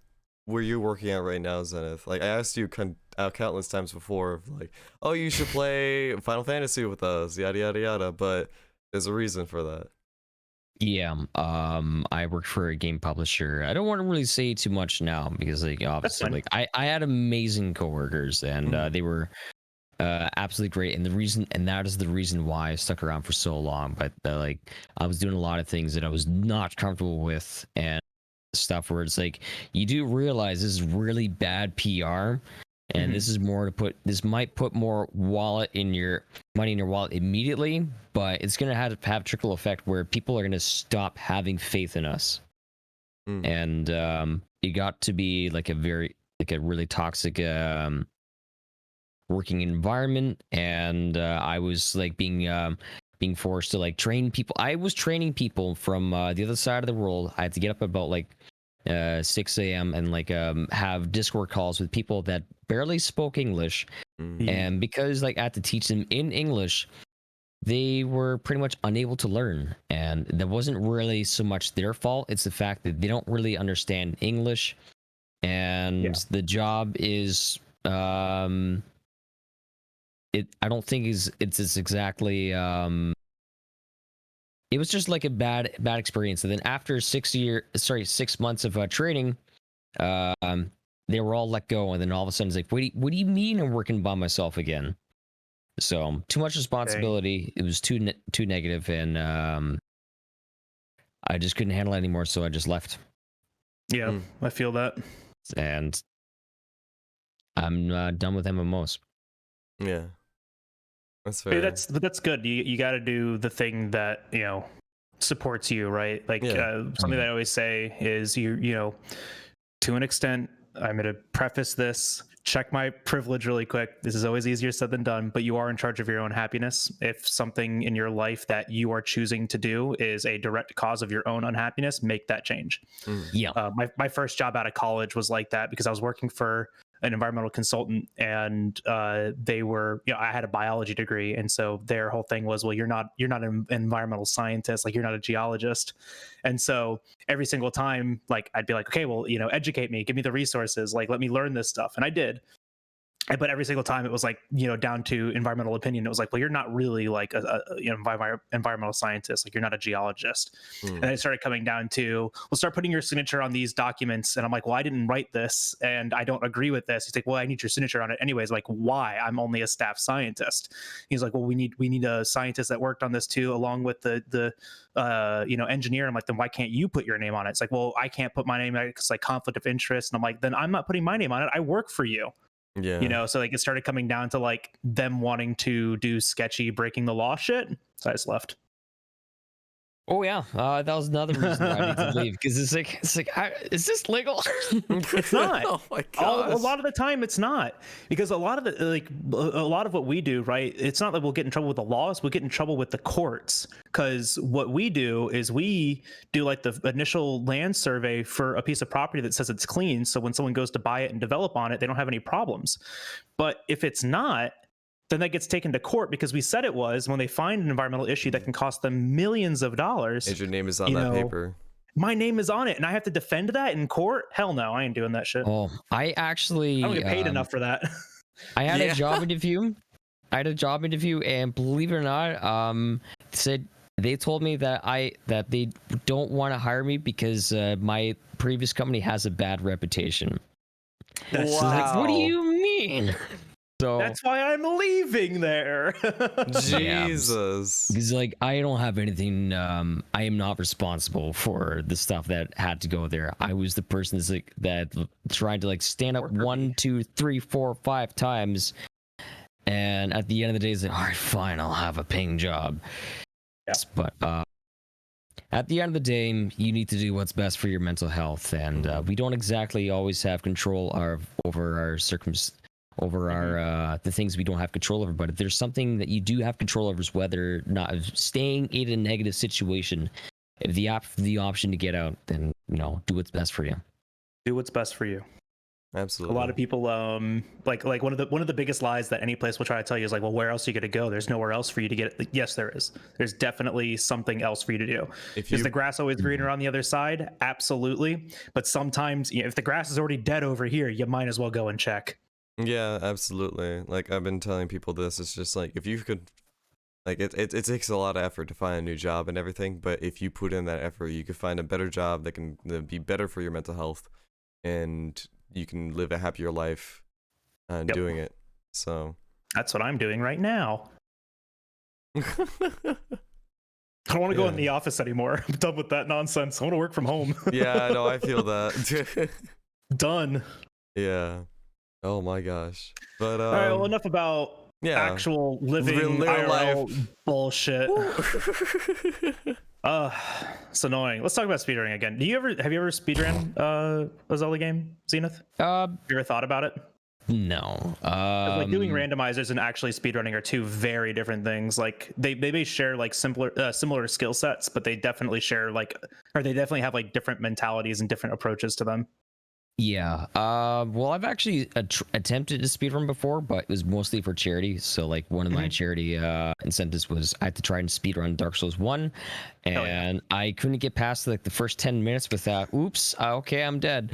where you're working at right now, Zenith. Like I asked you countless times before, of like, oh, you should play Final Fantasy with us, yada yada yada. But there's a reason for that. Yeah. I work for a game publisher. I don't want to really say too much now because like obviously like I had amazing coworkers and they were absolutely great, and that is the reason why I stuck around for so long. But like I was doing a lot of things that I was not comfortable with and stuff where it's like you do realize this is really bad PR, and this might put more money in your wallet immediately, but it's gonna have trickle effect where people are gonna stop having faith in us. And it got to be like a really toxic working environment, and I was like being forced to like train people. I was training people from the other side of the world. I had to get up about like 6 a.m. and like have Discord calls with people that barely spoke English, and because like I had to teach them in English, they were pretty much unable to learn, and that wasn't really so much their fault. It's the fact that they don't really understand English, and the job is I don't think it's exactly it was just like a bad experience. And then after 6 months of training, they were all let go, and then all of a sudden it's like, what do you mean I'm working by myself again? So too much responsibility. It was too negative, and I just couldn't handle it anymore, so I just left. Yeah, I feel that. And I'm done with MMOs. Yeah, that's fair. That's good. You got to do the thing that supports you, right? Like something that I always say is you know, to an extent, I'm going to preface this. Check my privilege really quick. This is always easier said than done, but you are in charge of your own happiness. If something in your life that you are choosing to do is a direct cause of your own unhappiness, make that change. Yeah. My first job out of college was like that because I was working for an environmental consultant, and they were, I had a biology degree, and so their whole thing was, well, you're not an environmental scientist, like you're not a geologist. And so every single time, like I'd be like, okay, well, educate me, give me the resources, like let me learn this stuff, and I did. But every single time it was like, down to environmental opinion. It was like, well, you're not really like a environmental scientist. Like you're not a geologist. And then it started coming down to, well, start putting your signature on these documents. And I'm like, well, I didn't write this and I don't agree with this. He's like, well, I need your signature on it anyways. Like, why? I'm only a staff scientist. He's like, well, we need a scientist that worked on this too, along with the engineer. I'm like, then why can't you put your name on it? It's like, well, I can't put my name on it because like conflict of interest. And I'm like, then I'm not putting my name on it. I work for you. Yeah. So like it started coming down to like them wanting to do sketchy breaking the law shit. So I just left. Oh yeah, that was another reason why I need to leave, because it's like, is this legal? It's not. Oh my god. A lot of the time, it's not, because a lot of what we do, right? It's not that we'll get in trouble with the laws; we'll get in trouble with the courts. Because what we do is we do like the initial land survey for a piece of property that says it's clean. So when someone goes to buy it and develop on it, they don't have any problems. But if it's not, then that gets taken to court because we said it was. When they find an environmental issue that can cost them millions of dollars, and your name is on that paper. My name is on it, and I have to defend that in court? Hell no, I ain't doing that shit. Oh, I don't get paid enough for that. I had a job interview. And believe it or not, they told me that they don't want to hire me because my previous company has a bad reputation. That's like, what do you mean? So that's why I'm leaving there. Jesus. Because like I don't have anything. I am not responsible for the stuff that had to go there. I was the person that tried to like stand up 1, 2, 3, 4, 5 times, and at the end of the day, it's like, all right, fine, I'll have a paying job. Yes, but at the end of the day, you need to do what's best for your mental health, and we don't exactly always have control over our circumstances. The things we don't have control over. But if there's something that you do have control over, is whether or not staying in a negative situation. If the option to get out, then do what's best for you. Do what's best for you. Absolutely. A lot of people like one of the biggest lies that any place will try to tell you is like, well, where else are you going to go? There's nowhere else for you to get it. Like, yes, there is. There's definitely something else for you to do. Is the grass always greener on the other side? Absolutely. But sometimes if the grass is already dead over here, you might as well go and check. Yeah, absolutely. Like I've been telling people this, it's just like if you could, like it takes a lot of effort to find a new job and everything, but if you put in that effort, you could find a better job that can be better for your mental health, and you can live a happier life doing it. So that's what I'm doing right now. I don't want to go in the office anymore. I'm done with that nonsense. I want to work from home. Yeah, no, I feel that. Done. Yeah. Oh my gosh. But all right, well, enough about actual living real IRL life bullshit. It's annoying. Let's talk about speedrunning again. Have you ever speedrun a Zelda game, Zenith? Have you ever thought about it? No. Like doing randomizers and actually speedrunning are two very different things. Like they may share like similar skill sets, but they definitely share they definitely have like different mentalities and different approaches to them. Yeah. Well, I've actually attempted to speedrun before, but it was mostly for charity. So, like, one of my charity incentives was I had to try and speedrun Dark Souls 1, and I couldn't get past like the first 10 minutes without, oops, okay, I'm dead.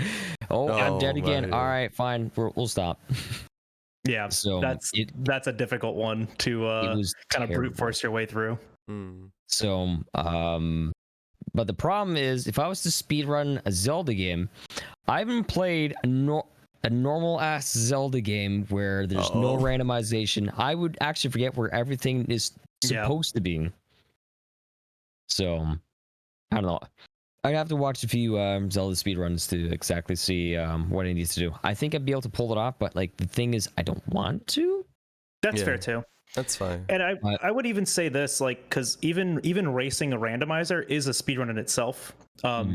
Oh, I'm dead again. Right. All right, fine, we'll stop. Yeah, So that's a difficult one to kind of brute force your way through. So, but the problem is, if I was to speedrun a Zelda game, I haven't played a normal ass Zelda game where there's no randomization. I would actually forget where everything is supposed to be. So, I don't know. I'd have to watch a few Zelda speedruns to exactly see what it needs to do. I think I'd be able to pull it off, but like the thing is, I don't want to. That's fair too. That's fine. And I would even say this, like, because even racing a randomizer is a speedrun in itself,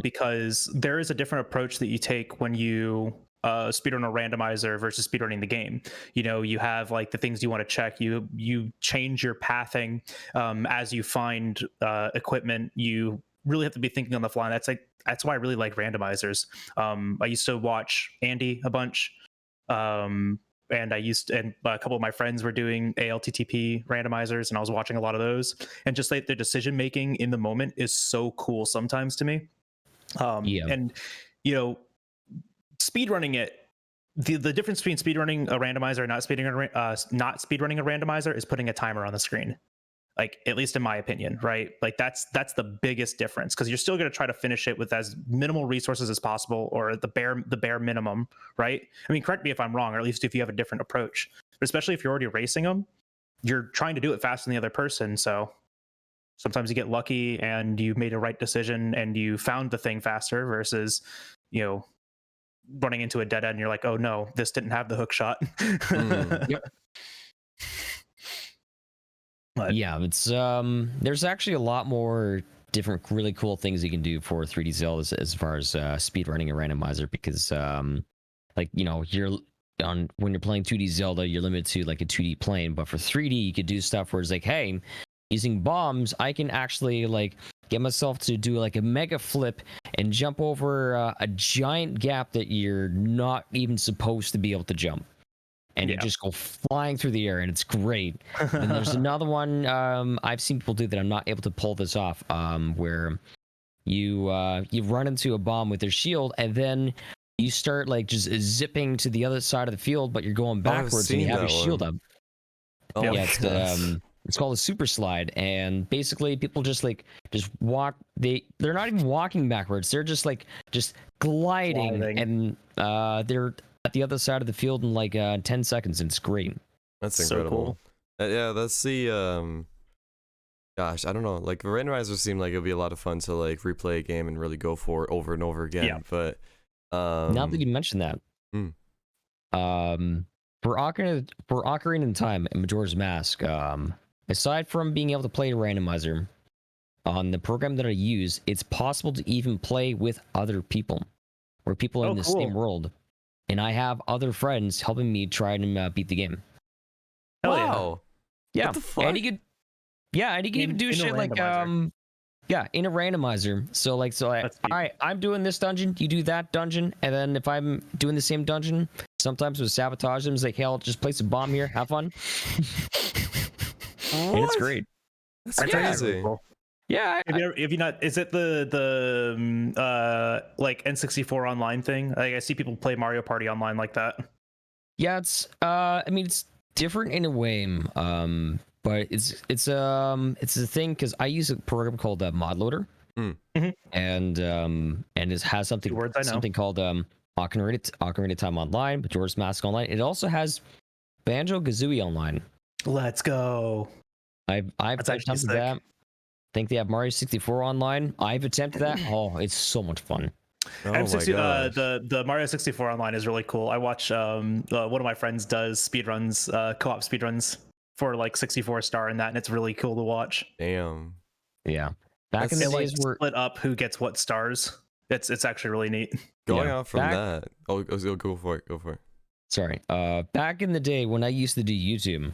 because there is a different approach that you take when you speedrun a randomizer versus speedrunning the game. You know, you have like the things you want to check. You change your pathing as you find equipment. You really have to be thinking on the fly. And that's why I really like randomizers. I used to watch Andy a bunch. And a couple of my friends were doing ALTTP randomizers, and I was watching a lot of those. And just like the decision making in the moment is so cool sometimes to me. And you know, speedrunning it, the difference between speedrunning a randomizer and not speedrunning a randomizer is putting a timer on the screen. Like, at least in my opinion, right? Like that's the biggest difference, because you're still going to try to finish it with as minimal resources as possible, or the bare minimum, right? I mean, correct me if I'm wrong, or at least if you have a different approach. But especially if you're already racing them, you're trying to do it faster than the other person. So sometimes you get lucky and you made a right decision and you found the thing faster versus, you know, running into a dead end and you're like, oh no, this didn't have the hook shot. Yep. But yeah, it's there's actually a lot more different really cool things you can do for 3D Zelda as far as speedrunning a randomizer, because like, you know, when you're playing 2D Zelda, you're limited to like a 2D plane, but for 3D you could do stuff where it's like, hey, using bombs, I can actually like get myself to do like a mega flip and jump over a giant gap that you're not even supposed to be able to jump. And you just go flying through the air, and it's great. And there's another one I've seen people do that I'm not able to pull this off, where you run into a bomb with their shield, and then you start like just zipping to the other side of the field, but you're going backwards and you have your shield up. Yeah, it's called a super slide, and basically people just walk. They're not even walking backwards. They're just gliding. And they're at the other side of the field in like 10 seconds, and it's great. That's incredible. So cool. Yeah, that's the gosh, I don't know, like the randomizers seem like it'd be a lot of fun to like replay a game and really go for it over and over again. But now that you mentioned that, for Ocarina of Time and Majora's Mask, aside from being able to play a randomizer on the program that I use, it's possible to even play with other people, where people are in the same world. And I have other friends helping me try and beat the game. Wow. Yeah. What the fuck? And he could even do shit like in a randomizer. So all right, I'm doing this dungeon, you do that dungeon, and then if I'm doing the same dungeon, sometimes we'll sabotage them. It's like, hell, just place a bomb here, have fun. And it's great. That's crazy. Cool. Yeah. Have you not? Is it the like N64 online thing? Like, I see people play Mario Party online like that. Yeah, it's I mean, it's different in a way, but it's a thing, because I use a program called ModLoader, and it has something called Ocarina of Time Online, Majora's Mask Online. It also has Banjo-Kazooie Online. Let's go. I've attempted that. I think they have Mario 64 online. I've attempted that. Oh, it's so much fun. Oh the Mario 64 online is really cool. I watch one of my friends does speedruns, co-op speedruns for like 64 star and that, and it's really cool to watch. Damn. Yeah. Back in the days, we're split up who gets what stars. It's actually really neat. Going off from that. Oh, go for it. Sorry. Back in the day when I used to do YouTube,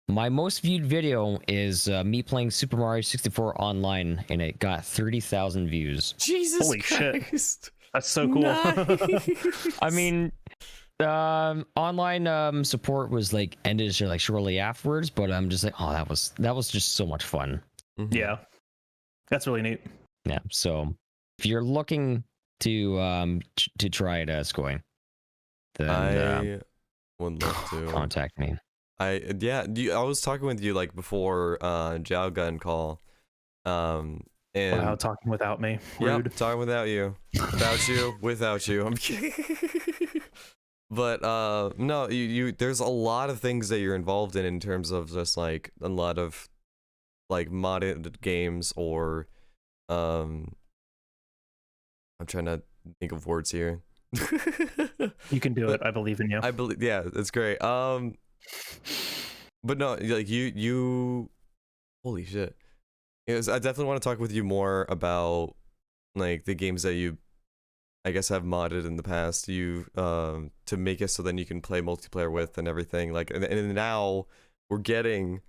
my most viewed video is me playing Super Mario 64 online, and it got 30,000 views. Jesus Holy shit. Christ. That's so cool. Nice. I mean, online support was like ended shortly afterwards, but I'm just like, oh, that was just so much fun. Mhm. Yeah, that's really neat. Yeah. So if you're looking to try it, Skoj, then I would love to. contact me. I was talking with you like before Jalbagel call. And Wow, talking without me. yep, Rude. talking without you. Without you. I'm kidding. But no, you there's a lot of things that you're involved in terms of just like a lot of like modded games or I'm trying to think of words here. You can do it. I believe in you. I believe, yeah, it's great. But no, like you holy shit. Yes, I definitely want to talk with you more about like the games that you I guess have modded in the past to make it so then you can play multiplayer with and everything. Like and now we're getting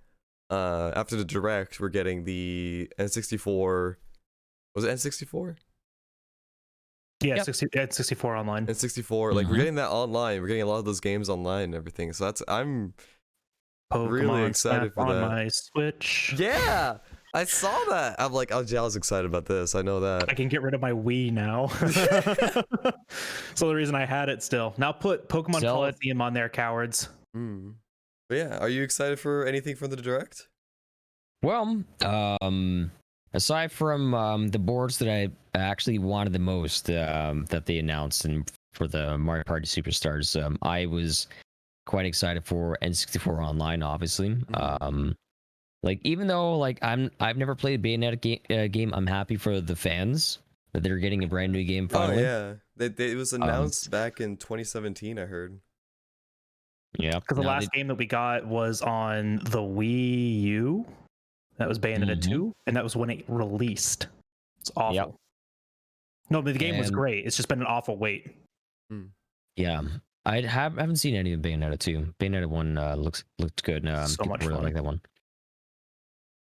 after the direct we're getting the N64. Was it N64? Yeah, Yep. 64 online. N64, like we're getting that online. We're getting a lot of those games online and everything. So I'm Pokemon really excited Snap for on that. my Switch. Yeah, I saw that. I'm like, oh, Jal's excited about this. I know that. I can get rid of my Wii now. So the reason I had it still. Now put Pokemon Sell it. Coliseum on there, cowards. Mm. But yeah, are you excited for anything from the direct? Well, aside from the boards that I actually wanted the most that they announced and for the Mario Party Superstars, I was quite excited for N64 Online, obviously. Like even though like I've never played a Bayonetta game, I'm happy for the fans that they're getting a brand new game finally. Oh yeah, it was announced back in 2017. I heard. Yeah, Because the now last game that we got was on the Wii U. That was Bayonetta 2, and that was when it released. It's awful. Yep. No, but the game was And- great. It's just been an awful wait. Yeah, I haven't seen any of Bayonetta 2. Bayonetta 1 looked good. So People much really fun. like that one.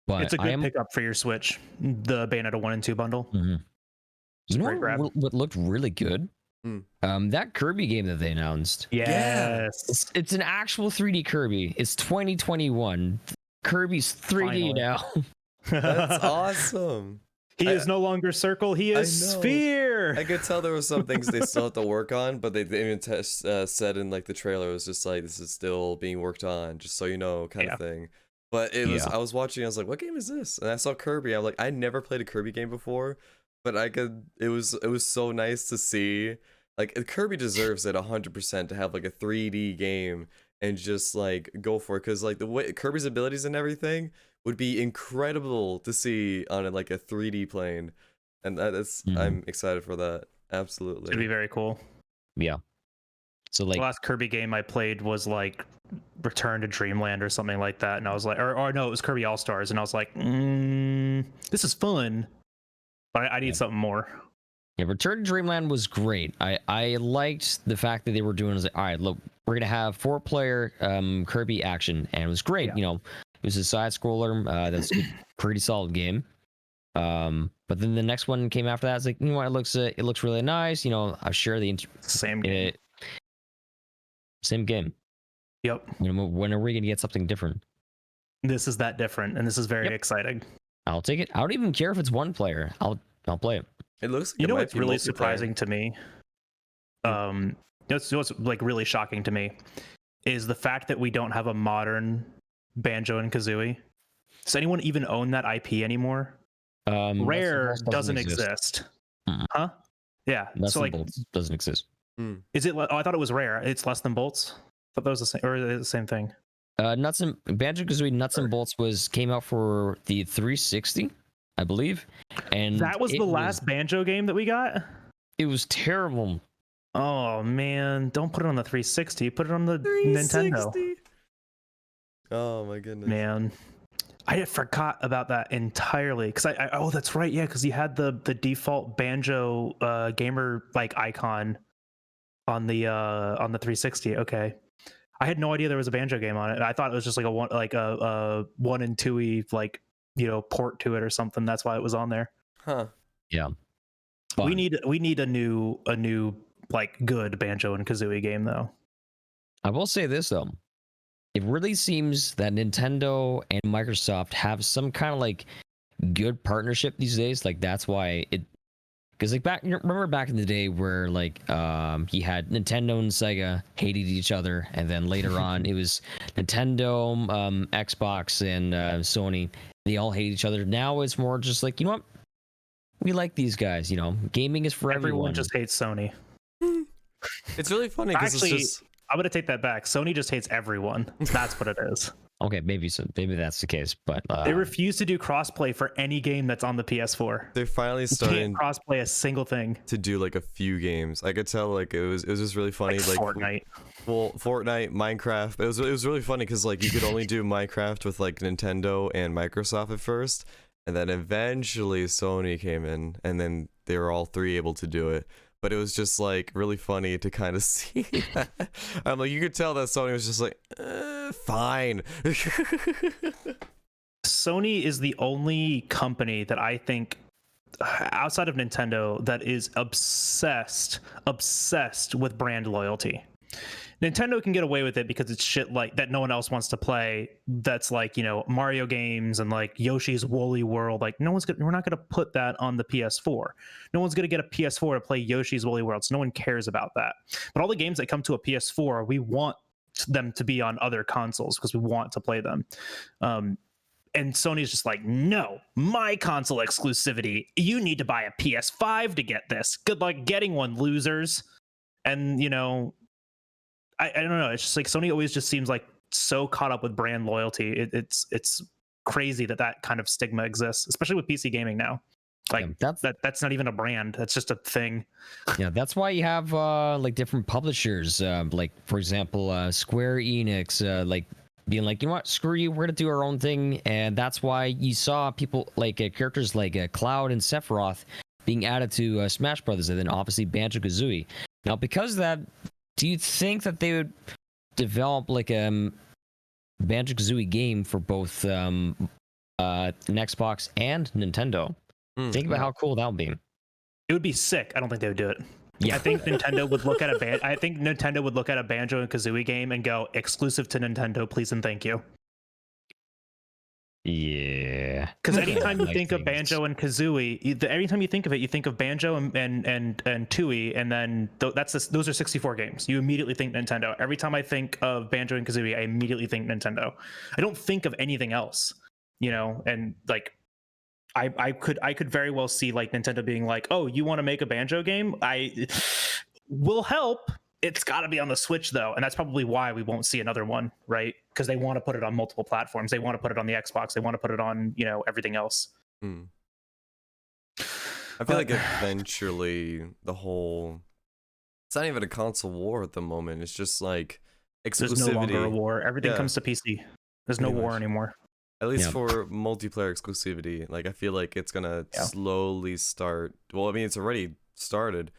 But It's a good pickup for your Switch. The Bayonetta 1 and 2 bundle. You know great grab. what looked really good? That Kirby game that they announced. Yes. It's an actual 3D Kirby. It's 2021. Kirby's 3D Finally. now. That's awesome. He is no longer circle. He is know. sphere. I could tell there were some things they still have to work on, but they even said in like the trailer it was just like this is still being worked on, just so you know, kind of thing. But it was I was watching, I was like, what game is this? And I saw Kirby. I'm like, I never played a Kirby game before, but I could. It was so nice to see. Like Kirby deserves it 100% to have like a 3D game and just like go for it, because like the way Kirby's abilities and everything would be incredible to see on like a 3D plane, and that's I'm excited for that. Absolutely, It'd be very cool. Yeah. So like The last Kirby game I played was like Return to Dreamland or something like that, and I was like, or no, it was Kirby All Stars, and I was like, this is fun, but I need something more. yeah, Return to Dreamland was great. I liked the fact that they were doing. I was like, all right, look, we're gonna have 4-player Kirby action, and it was great. Yeah. You know, it was a side scroller. That's a pretty solid game. But then the next one came after that. It's like, you know what, it looks really nice. You know, I'm sure Same game. Same game. Yep. You know, when are we gonna get something different? This is that different, and this is very Yep. exciting. I'll take it. I don't even care if it's 1 player. I'll play it. it looks. Like You it know might what's be really multiplayer. surprising to me? You know what's like really shocking to me is the fact that we don't have a modern Banjo and Kazooie. Does anyone even own that IP anymore? Rare Nuts and Bolts doesn't exist. Mm-mm. Huh? Yeah. Nuts So and like, Bolts doesn't exist. is it? Oh, I thought it was Rare. It's Less Than Bolts. I thought that was the same, or the same thing. Banjo-Kazooie Nuts and Bolts came out for the 360, I believe, and That was the last Banjo game that we got. It was terrible. Oh man! Don't put it on the 360. Put it on the Nintendo. 360. Oh my goodness. Man, I had forgot about that entirely. Because I oh, that's right. Yeah, because you had the default Banjo gamer like icon on the 360. Okay, I had no idea there was a Banjo game on it. I thought it was just like a 1 and 2e like port to it or something. That's why it was on there. Huh. Yeah. We Fun. need a new like good Banjo and Kazooie game though. I will say this though. It really seems that Nintendo and Microsoft have some kind of like good partnership these days. Like that's why it, because like remember back in the day where like he had Nintendo and Sega hated each other, and then later on it was Nintendo, Xbox, and Sony. They all hate each other. Now it's more just like, you know what? We like these guys. You know, gaming is for everyone. Everyone just hates Sony. It's really funny because it's just. I'm gonna take that back. Sony just hates everyone. That's what it is. Okay, maybe so. Maybe that's the case, but They refuse to do crossplay for any game that's on the PS4. They're finally starting can't crossplay a single thing. to do like a few games. I could tell like it was just really funny. Like Fortnite. Well, Fortnite, Minecraft. It was really funny because like you could only do Minecraft with like Nintendo and Microsoft at first, and then eventually Sony came in, and then they were all three able to do it. But it was just like really funny to kind of see that. I'm like, you could tell that Sony was just like, fine. Sony is the only company that I think outside of Nintendo that is obsessed with brand loyalty. Nintendo can get away with it because it's shit like that no one else wants to play. That's like, Mario games and like Yoshi's Woolly World. Like we're not going to put that on the PS4. No one's going to get a PS4 to play Yoshi's Woolly World. So no one cares about that. But all the games that come to a PS4, we want them to be on other consoles because we want to play them. And Sony's just like, no, my console exclusivity. You need to buy a PS5 to get this. Good luck getting one, losers. And, I don't know. It's just like Sony always just seems like so caught up with brand loyalty. It's crazy that kind of stigma exists, especially with PC gaming now. Like that's not even a brand. That's just a thing. Yeah, that's why you have like different publishers, like for example, Square Enix, like being like, you know what, screw you, we're gonna do our own thing, and that's why you saw people like characters like Cloud and Sephiroth being added to Smash Brothers, and then obviously Banjo-Kazooie. Now, because of that, do you think that they would develop like a Banjo-Kazooie game for both an Xbox and Nintendo? Think about how cool that would be. It would be sick. I don't think they would do it. Yeah. I think Nintendo would look at a Banjo and Kazooie game and go, exclusive to Nintendo, please and thank you. Yeah. Because anytime you think of Banjo and Kazooie, anytime you think of it, you think of Banjo and Tooie, and then those are 64 games. You immediately think Nintendo. Every time I think of Banjo and Kazooie, I immediately think Nintendo. I don't think of anything else, and like I could very well see like Nintendo being like, oh, you want to make a Banjo game? I will help. It's got to be on the Switch though, and that's probably why we won't see another one, right? Because they want to put it on multiple platforms. They want to put it on the Xbox. They want to put it on, everything else. I feel like eventually it's not even a console war at the moment. It's just like exclusivity. There's no longer a war. Everything comes to PC. There's no war anymore. At least for multiplayer exclusivity. Like I feel like it's gonna slowly start. Well, I mean, it's already started.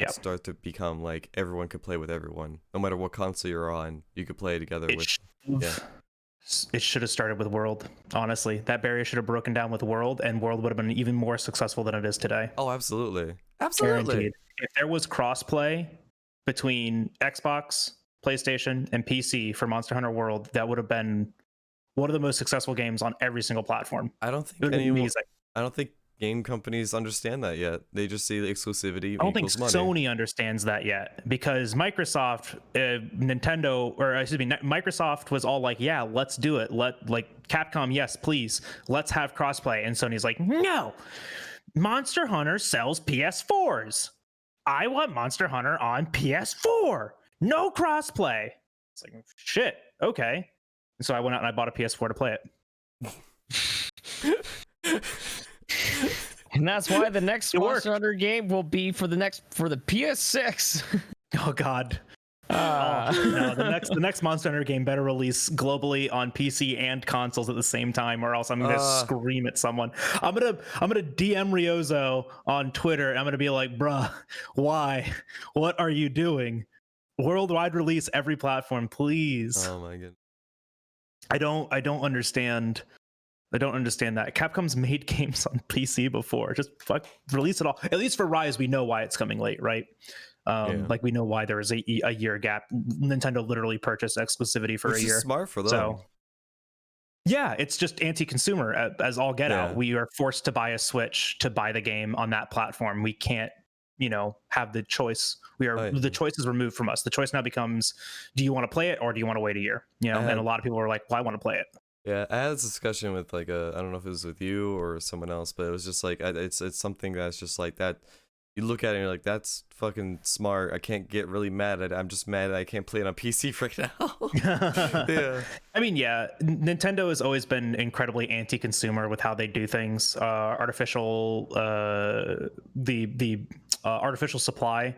Start to become like everyone could play with everyone, no matter what console you're on. You could play together It should have started with World. Honestly, that barrier should have broken down with World, and World would have been even more successful than it is today. Oh, absolutely. Guaranteed. If there was crossplay between Xbox, PlayStation, and PC for Monster Hunter World, that would have been one of the most successful games on every single platform. I don't think game companies understand that yet. They just see the exclusivity. I don't think money. Sony understands that yet, because Microsoft, Microsoft was all like, yeah, let's do it. Capcom, yes, please, let's have crossplay. And Sony's like, no, Monster Hunter sells PS4s. I want Monster Hunter on PS4. No crossplay. It's like, shit, okay. And so I went out and I bought a PS4 to play it. And that's why the next Monster Hunter game will be for the PS6. Oh God, No, the next Monster Hunter game better release globally on PC and consoles at the same time, or else I'm gonna scream at someone. I'm gonna DM Ryozo on Twitter, and I'm gonna be like, bruh, why? What are you doing? Worldwide release every platform, please. Oh my god. I don't understand. I don't understand that. Capcom's made games on PC before. Just release it all. At least for Rise, we know why it's coming late, right? Like we know why there is a year gap. Nintendo literally purchased exclusivity for a year. Smart for them. So yeah, it's just anti-consumer as all get out. We are forced to buy a Switch to buy the game on that platform. We can't, have the choice. The choice is removed from us. The choice now becomes, do you want to play it or do you want to wait a year? And a lot of people are like, well, I want to play it. Yeah, I had this discussion with I don't know if it was with you or someone else, but it was just like it's something that's just like that. You look at it and you're like, that's fucking smart. I can't get really mad at it. I'm just mad that I can't play it on PC right now. Yeah. I mean, yeah, Nintendo has always been incredibly anti-consumer with how they do things. Artificial supply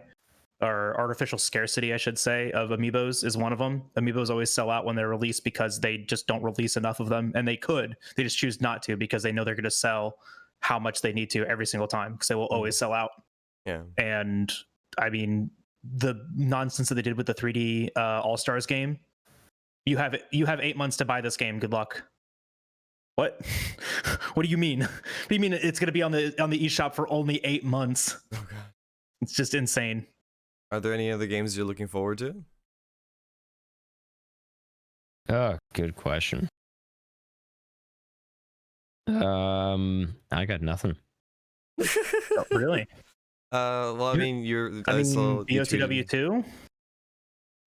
or artificial scarcity, I should say, of amiibos is one of them. Amiibos always sell out when they're released because they just don't release enough of them, and they just choose not to because they know they're going to sell how much they need to every single time because they will always sell out. Yeah. And I mean, the nonsense that they did with the 3D All-Stars game, you have 8 months to buy this game. Good luck. What? What do you mean? What do you mean it's going to be on the eShop for only 8 months? Oh god. It's just insane. Are there any other games you're looking forward to? Oh, good question. I got nothing. Oh, really? Well, I mean, BOTW 2?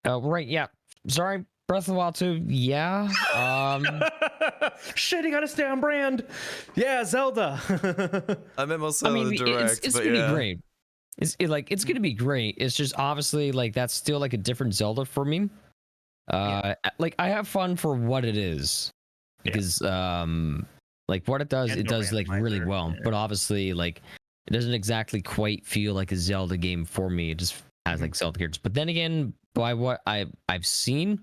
Oh, right, yeah. Sorry, Breath of the Wild 2, yeah. Shit, you gotta stay on brand. Yeah, Zelda. I meant also the direct, it's but gonna be great. It's gonna be great. It's just obviously that's still a different Zelda for me. I have fun for what it is because what it does, it does really well. But obviously it doesn't exactly quite feel like a Zelda game for me. It just has Zelda characters. But then again, by what I've seen,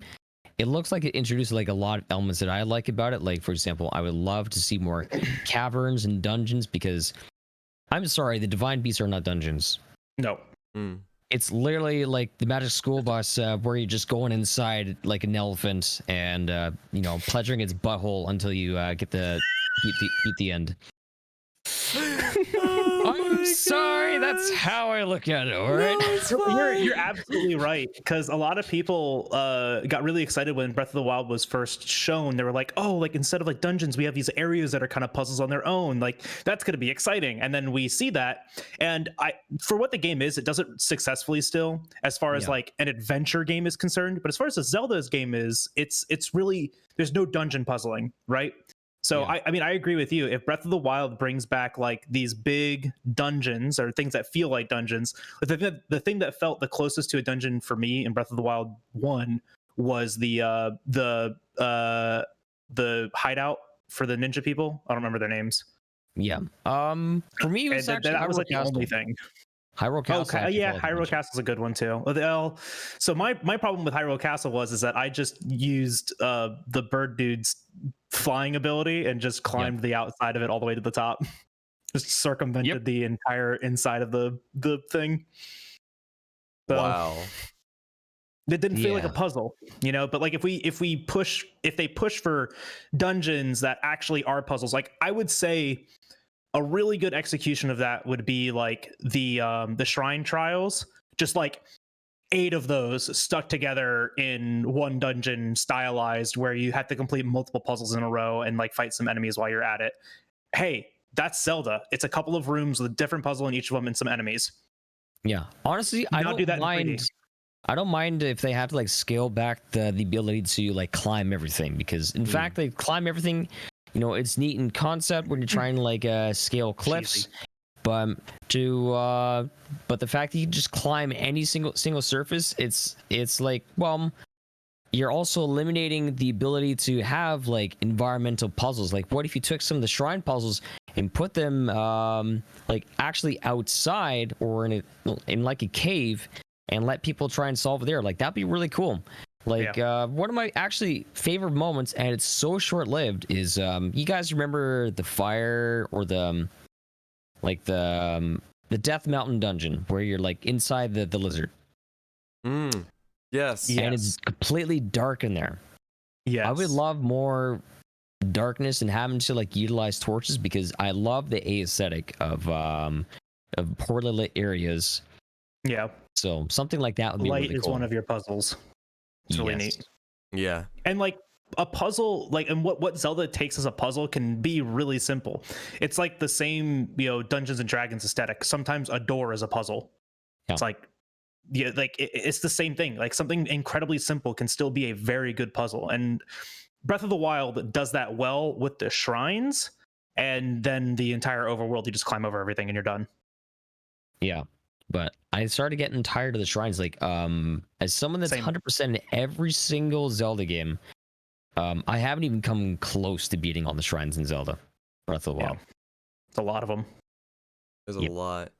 it looks like it introduces a lot of elements that I like about it. Like, for example, I would love to see more caverns and dungeons because I'm sorry, the Divine Beasts are not dungeons. No. It's literally like the Magic School Bus where you're just going inside like an elephant and pleasuring its butthole until you get beat the end. I'm sorry, that's how I look at it, all right? No, you're absolutely right, because a lot of people got really excited when Breath of the Wild was first shown. They were like, oh, instead of dungeons, we have these areas that are kind of puzzles on their own. That's going to be exciting. And then we see that, and for what the game is, it does it successfully still, as far as an adventure game is concerned. But as far as the Zelda's game is, it's really, there's no dungeon puzzling, right? So I mean, I agree with you. If Breath of the Wild brings back these big dungeons or things that feel like dungeons, the thing that felt the closest to a dungeon for me in Breath of the Wild 1 was the hideout for the ninja people. I don't remember their names. Yeah. For me, it was actually that was the only thing. Hyrule Castle. Hyrule Castle's a good one too. So my problem with Hyrule Castle is that I just used the bird dude's flying ability and just climbed the outside of it all the way to the top. Just circumvented the entire inside of the thing. So, wow. It didn't feel like a puzzle, but if they push for dungeons that actually are puzzles, I would say a really good execution of that would be the shrine trials, just 8 of those stuck together in one dungeon, stylized, where you have to complete multiple puzzles in a row and fight some enemies while you're at it. Hey, that's Zelda. It's a couple of rooms with a different puzzle in each of them and some enemies. Yeah, honestly, I don't mind. I don't mind if they have to scale back the ability to climb everything, because in fact, climb everything. It's neat in concept when you're trying to scale cliffs, but the fact that you just climb any single surface, it's you're also eliminating the ability to have environmental puzzles. What if you took some of the shrine puzzles and put them actually outside or in a cave, and let people try and solve it there. Like that'd be really cool. Like one of my actually favorite moments, and it's so short-lived, is you guys remember the fire or the Death Mountain dungeon where you're like inside the lizard. Yes. And it's completely dark in there. Yes. I would love more darkness and having to like utilize torches because I love the aesthetic of poorly lit areas. Yeah. So something like that would be Light really is cool. one of your puzzles. It's really neat. Yeah. And like a puzzle, like, and what Zelda takes as a puzzle can be really simple. It's like the same, Dungeons and Dragons aesthetic. Sometimes a door is a puzzle. Yeah. It's like, it's the same thing. Like something incredibly simple can still be a very good puzzle. And Breath of the Wild does that well with the shrines, and then the entire overworld, you just climb over everything and you're done. Yeah. But I started getting tired of the shrines. Like, as someone that's 100% in every single Zelda game, I haven't even come close to beating all the shrines in Zelda Breath of the Wild. It's a lot of them. There's a lot.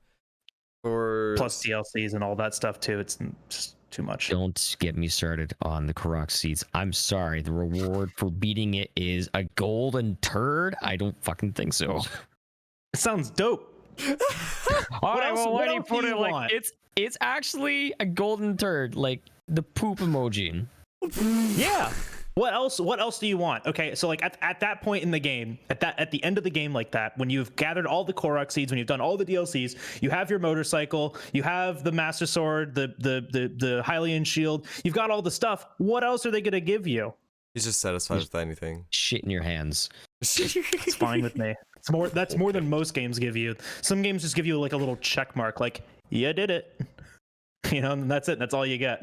Plus DLCs and all that stuff too. It's just too much. Don't get me started on the Korok seeds. I'm sorry. The reward for beating it is a golden turd? I don't fucking think so. It sounds dope. All right, well, what when you else put do it you like want? it's actually a golden turd, like the poop emoji. Yeah. What else do you want? Okay, so like at that point in the game, at the end of the game like that, when you've gathered all the Korok seeds, when you've done all the DLCs, you have your motorcycle, you have the Master Sword, the Hylian shield, you've got all the stuff. What else are they gonna give you? He's just satisfied with anything. Shit in your hands. It's fine with me. That's more than most games give you. Some games just give you like a little check mark, like, you did it. And that's it. That's all you get.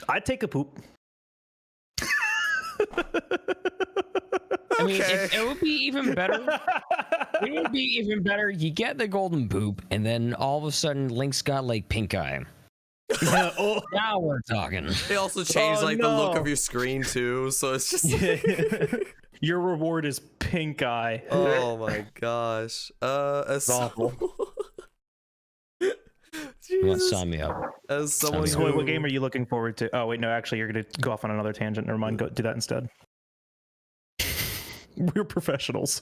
I'd take a poop. I mean, it would be even better. It would be even better. You get the golden poop, and then all of a sudden, Link's got like pink eye. Now we're talking. They also changed the look of your screen too, so it's just your reward is pink eye. Oh my gosh. It's awful. Sign me up. As someone what game are you looking forward to? Oh wait, no, actually you're gonna go off on another tangent. Never mind, go do that instead. We're professionals.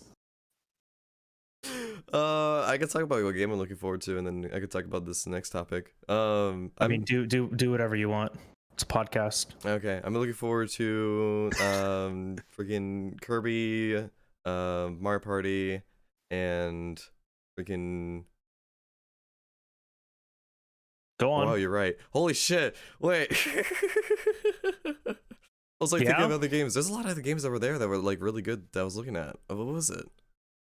I could talk about what game I'm looking forward to, and then I could talk about this next topic. I mean, do whatever you want. It's a podcast. Okay, I'm looking forward to freaking Kirby, Mario Party, and freaking. Go on. Wow, you're right. Holy shit! Wait. I was like thinking of other games. There's a lot of other games that were there that were like really good that I was looking at. What was it?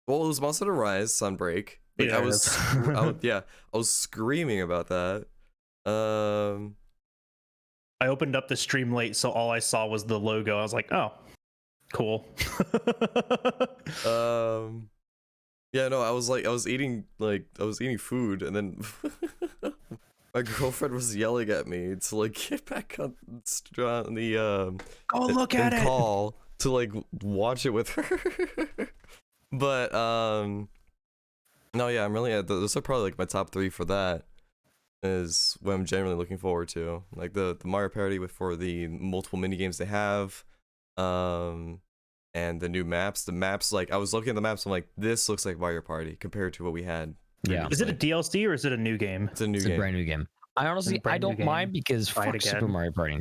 Well, it was Monster Hunter Rise, Sunbreak. Like, Yeah, I was screaming about that. I opened up the stream late, so all I saw was the logo. I was like, oh, cool. Yeah, no, I was eating food, and then my girlfriend was yelling at me to like get back on the go look at it. Call to like watch it with her. But no, yeah, I'm really those are probably like my top 3 for that. Is what I'm generally looking forward to, like the Mario Party for the multiple mini games they have, and the new maps. The maps, like I was looking at the maps, I'm like, this looks like Mario Party compared to what we had. Yeah. Is it a DLC or is it a new game? It's a new It's game. a brand new game. I honestly, I don't mind because fuck Super Mario Party.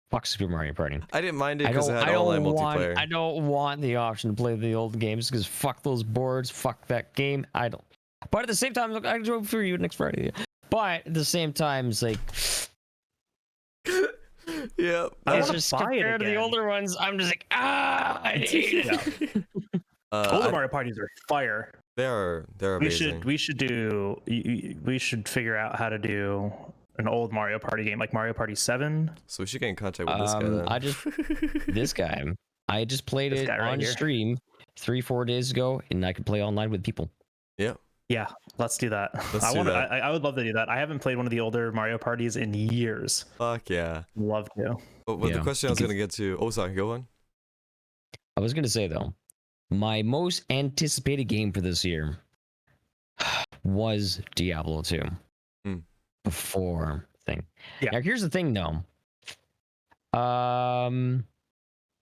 Fuck Super Mario Party. I didn't mind it because it had online multiplayer. I don't want the option to play the old games because fuck those boards, fuck that game. I don't. But at the same time, look, I enjoy for you next Friday. But at the same time, it's like, yeah, it's just compared to the older ones. I'm just like, I hate it. Older Mario parties are fire. They're amazing. We should figure out how to do an old Mario Party game, like Mario Party 7. So we should get in contact with this guy then. I just played it on stream 3-4 days ago, and I could play online with people. Yeah, let's do that. I would love to do that. I haven't played one of the older Mario parties in years. Fuck yeah. Love to. But the question I was gonna get to. Oh, sorry, go on. I was gonna say though, my most anticipated game for this year. was Diablo 2 before thing. Yeah. Now here's the thing though.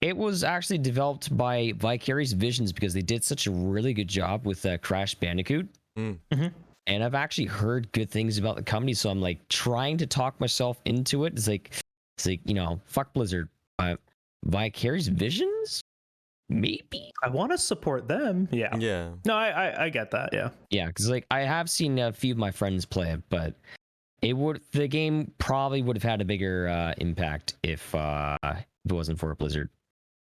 It was actually developed by Vicarious Visions because they did such a really good job with Crash Bandicoot. And I've actually heard good things about the company, so I'm like trying to talk myself into it. It's like you know, fuck Blizzard. Vicarious Visions? Maybe. I want to support them. Yeah. Yeah. No, I get that. Yeah. Yeah, because like I have seen a few of my friends play it, but the game probably would have had a bigger impact if it wasn't for Blizzard.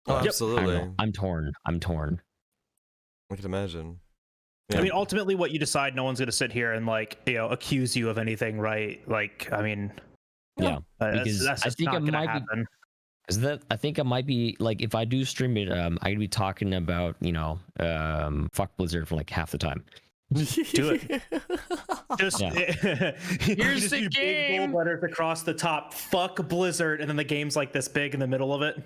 Oh, Yep. absolutely. I'm torn. I can imagine. I mean, ultimately, what you decide, no one's going to sit here and like, you know, accuse you of anything, right? Like, I mean, Yeah, because that's I just think not it gonna might happen. I think I might be like, if I do stream it, I'd be talking about, you know, fuck Blizzard for like half the time. Do it. Just Here's the big game. bold letters across the top. Fuck Blizzard, and then the game's like this big in the middle of it.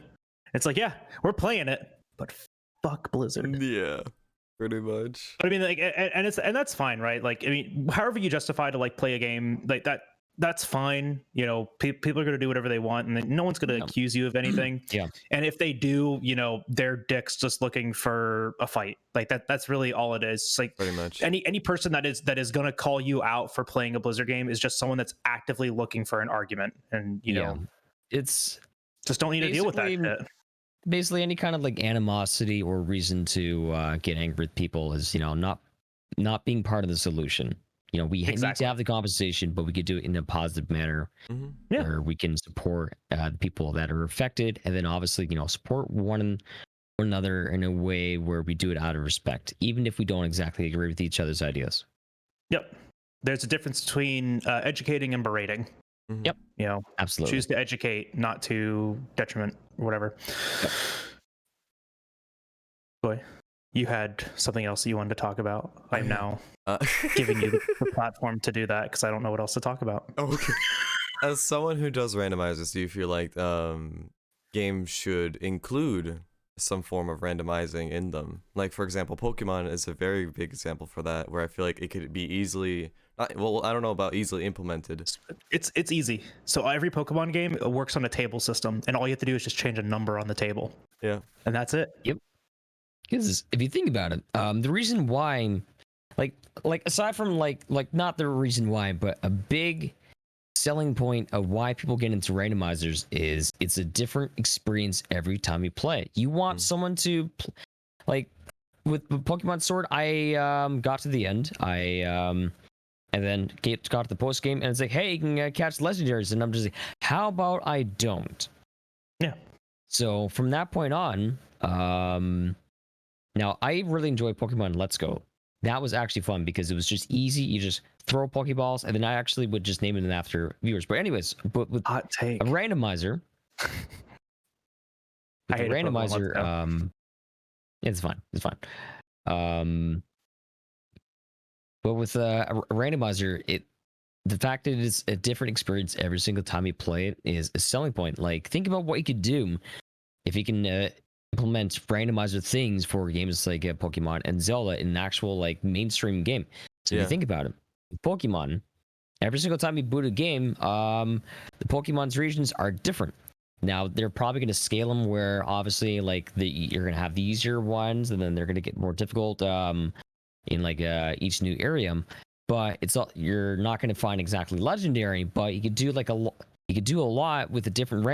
It's like, yeah, we're playing it, but fuck Blizzard. Yeah, pretty much. But I mean, like, and that's fine, right? Like, I mean, however you justify to like play a game like that, that's fine. You know, people are gonna do whatever they want, and no one's gonna accuse you of anything. Yeah. And if they do, you know, they're dicks just looking for a fight. Like that's really all it is. It's like Pretty much. any person that is gonna call you out for playing a Blizzard game is just someone that's actively looking for an argument, and you know, it's just don't need to deal with that shit. basically any kind of like animosity or reason to get angry with people is, you know, not being part of the solution. You know, we need to have the conversation, but we could do it in a positive manner where we can support the people that are affected, and then obviously, you know, support one another in a way where we do it out of respect, even if we don't exactly agree with each other's ideas. Yep. There's a difference between educating and berating. Yep. You know, Absolutely. choose to educate, not to detriment or whatever. Yep. Boy, you had something else that you wanted to talk about. I'm now giving you the platform to do that because I don't know what else to talk about. Okay. As someone who does randomizers, do you feel like games should include some form of randomizing in them? Like, for example, Pokemon is a very big example for that, where I feel like it could be easily, well, I don't know about easily implemented. It's easy. So every Pokemon game works on a table system, and all you have to do is just change a number on the table. Yeah. And that's it. Yep. Because if you think about it, the reason why, like aside from like not the reason why, but a big selling point of why people get into randomizers is it's a different experience every time you play. You want someone to like with Pokemon Sword. I got to the end. And then got to the post game, and it's like, hey, you can catch legendaries, and I'm just like, how about I don't? Yeah. So from that point on, now I really enjoy Pokemon Let's Go. That was actually fun because it was just easy. You just throw Pokeballs, and then I actually would just name it after viewers. But anyways, but with Hot take. a randomizer, I hate randomizer, it's fine. It's fine. But with a randomizer, the fact that it's a different experience every single time you play it is a selling point. Like, think about what you could do if you can implement randomizer things for games like Pokemon and Zelda in an actual like mainstream game. So if you think about it, Pokemon, every single time you boot a game, the Pokemon's regions are different. Now they're probably going to scale them where obviously like you're going to have the easier ones, and then they're going to get more difficult in like each new area. But you're not going to find exactly legendary, but you could do like you could do a lot with a different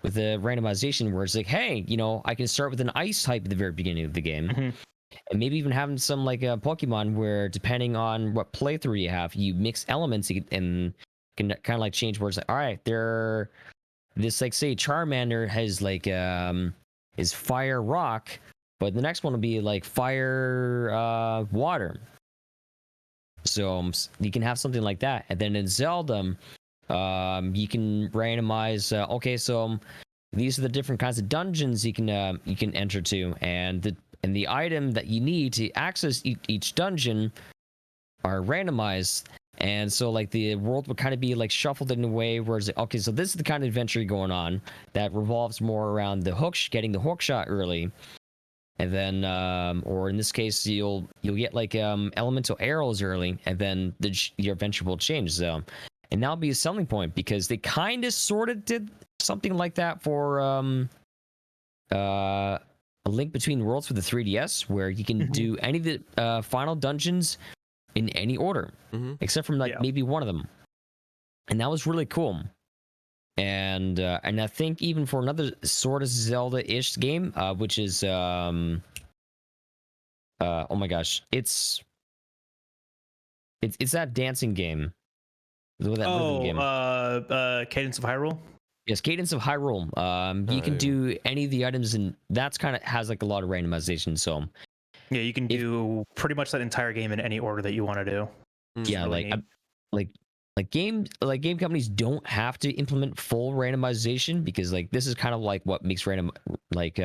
with the randomization where it's like, hey, you know, I can start with an ice type at the very beginning of the game. And maybe even having some like a Pokemon where depending on what playthrough you have, you mix elements and can kind of like change where it's like, all right, this like say Charmander has like is fire rock, but the next one will be like fire water. So you can have something like that. And then in Zelda, you can randomize. Okay, so these are the different kinds of dungeons you can enter to, and the item that you need to access each dungeon are randomized. And so like the world would kind of be like shuffled in a way where it's like, okay, so this is the kind of adventure going on that revolves more around getting the hook shot early. and then or in this case you'll get like elemental arrows early, and then your adventure will change. So, and that'll be a selling point because they kind of sort of did something like that for A Link Between Worlds for the 3DS, where you can do any of the final dungeons in any order, except from like maybe one of them, and that was really cool. And I think even for another sort of Zelda-ish game, which is oh my gosh, it's that dancing game. That Cadence of Hyrule. Yes, Cadence of Hyrule. You can do any of the items, and that's kind of has like a lot of randomization. So yeah, you can do pretty much that entire game in any order that you want to do. Yeah, really like game companies don't have to implement full randomization, because like this is kind of like what makes random like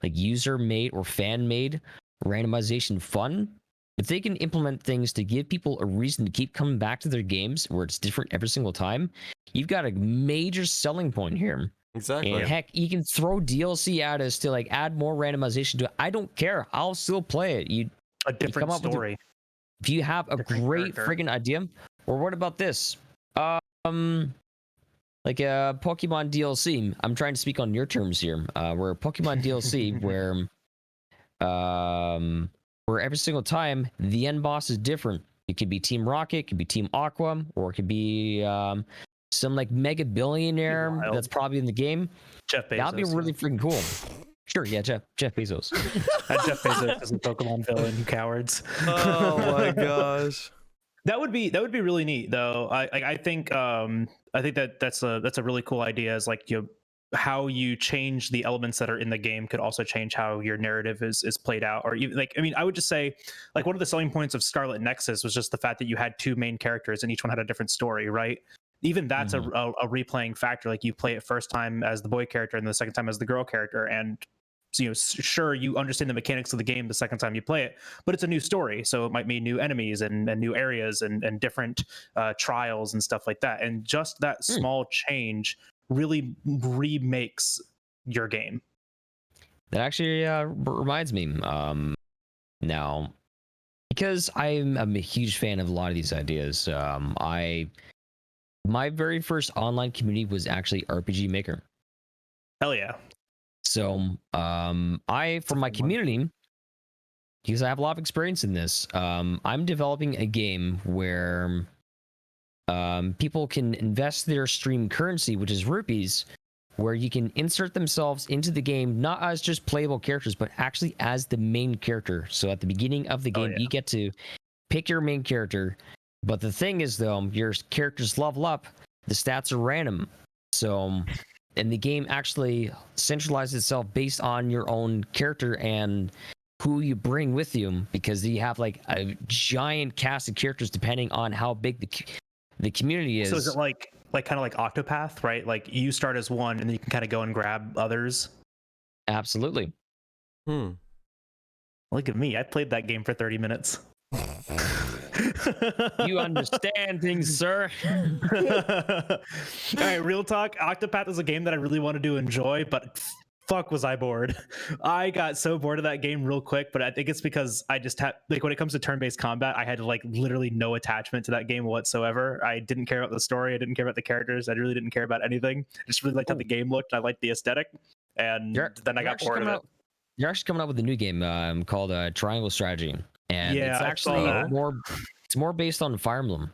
user made or fan made randomization fun. If they can implement things to give people a reason to keep coming back to their games where it's different every single time, you've got a major selling point here. Exactly. And heck, you can throw DLC at us to like add more randomization to it. I don't care. I'll still play it. A different story. If you have a great friggin' idea, or what about this? Like a Pokemon DLC. I'm trying to speak on your terms here. Where Pokemon DLC, where every single time the end boss is different. It could be Team Rocket, it could be Team Aqua, or it could be some like mega billionaire that's probably in the game. Jeff Bezos. That'd be really freaking cool. Sure, yeah, Jeff Bezos. Jeff Bezos is a Pokemon villain, you cowards. Oh my gosh. That would be really neat, though. I think that's a really cool idea. Is like how you change the elements that are in the game could also change how your narrative is played out. Or even like, I mean, I would just say like one of the selling points of Scarlet Nexus was just the fact that you had two main characters and each one had a different story, right? Even that's a replaying factor. Like you play it first time as the boy character and the second time as the girl character, and so, sure, you understand the mechanics of the game the second time you play it, but it's a new story, so it might mean new enemies and new areas and different trials and stuff like that. And just that small change really remakes your game. That actually reminds me now, because I'm a huge fan of a lot of these ideas. My very first online community was actually RPG Maker. Hell yeah. So for my community, because I have a lot of experience in this, I'm developing a game where people can invest their stream currency, which is rupees, where you can insert themselves into the game, not as just playable characters, but actually as the main character. So at the beginning of the game, you get to pick your main character. But the thing is, though, your characters level up, the stats are random. So, and the game actually centralizes itself based on your own character and who you bring with you, because you have like a giant cast of characters depending on how big the community is. So is it like kind of like Octopath, right? Like you start as one and then you can kind of go and grab others? Absolutely. Look at me. I played that game for 30 minutes. You understand things, sir. All right, real talk. Octopath is a game that I really wanted to enjoy, but fuck was I bored. I got so bored of that game real quick, but I think it's because I just had, like, when it comes to turn-based combat, I had like literally no attachment to that game whatsoever. I didn't care about the story. I didn't care about the characters. I really didn't care about anything. I just really liked how the game looked. I liked the aesthetic, and then I got bored of it. You're actually coming out with a new game called Triangle Strategy, and yeah, it's actually more based on Fire Emblem,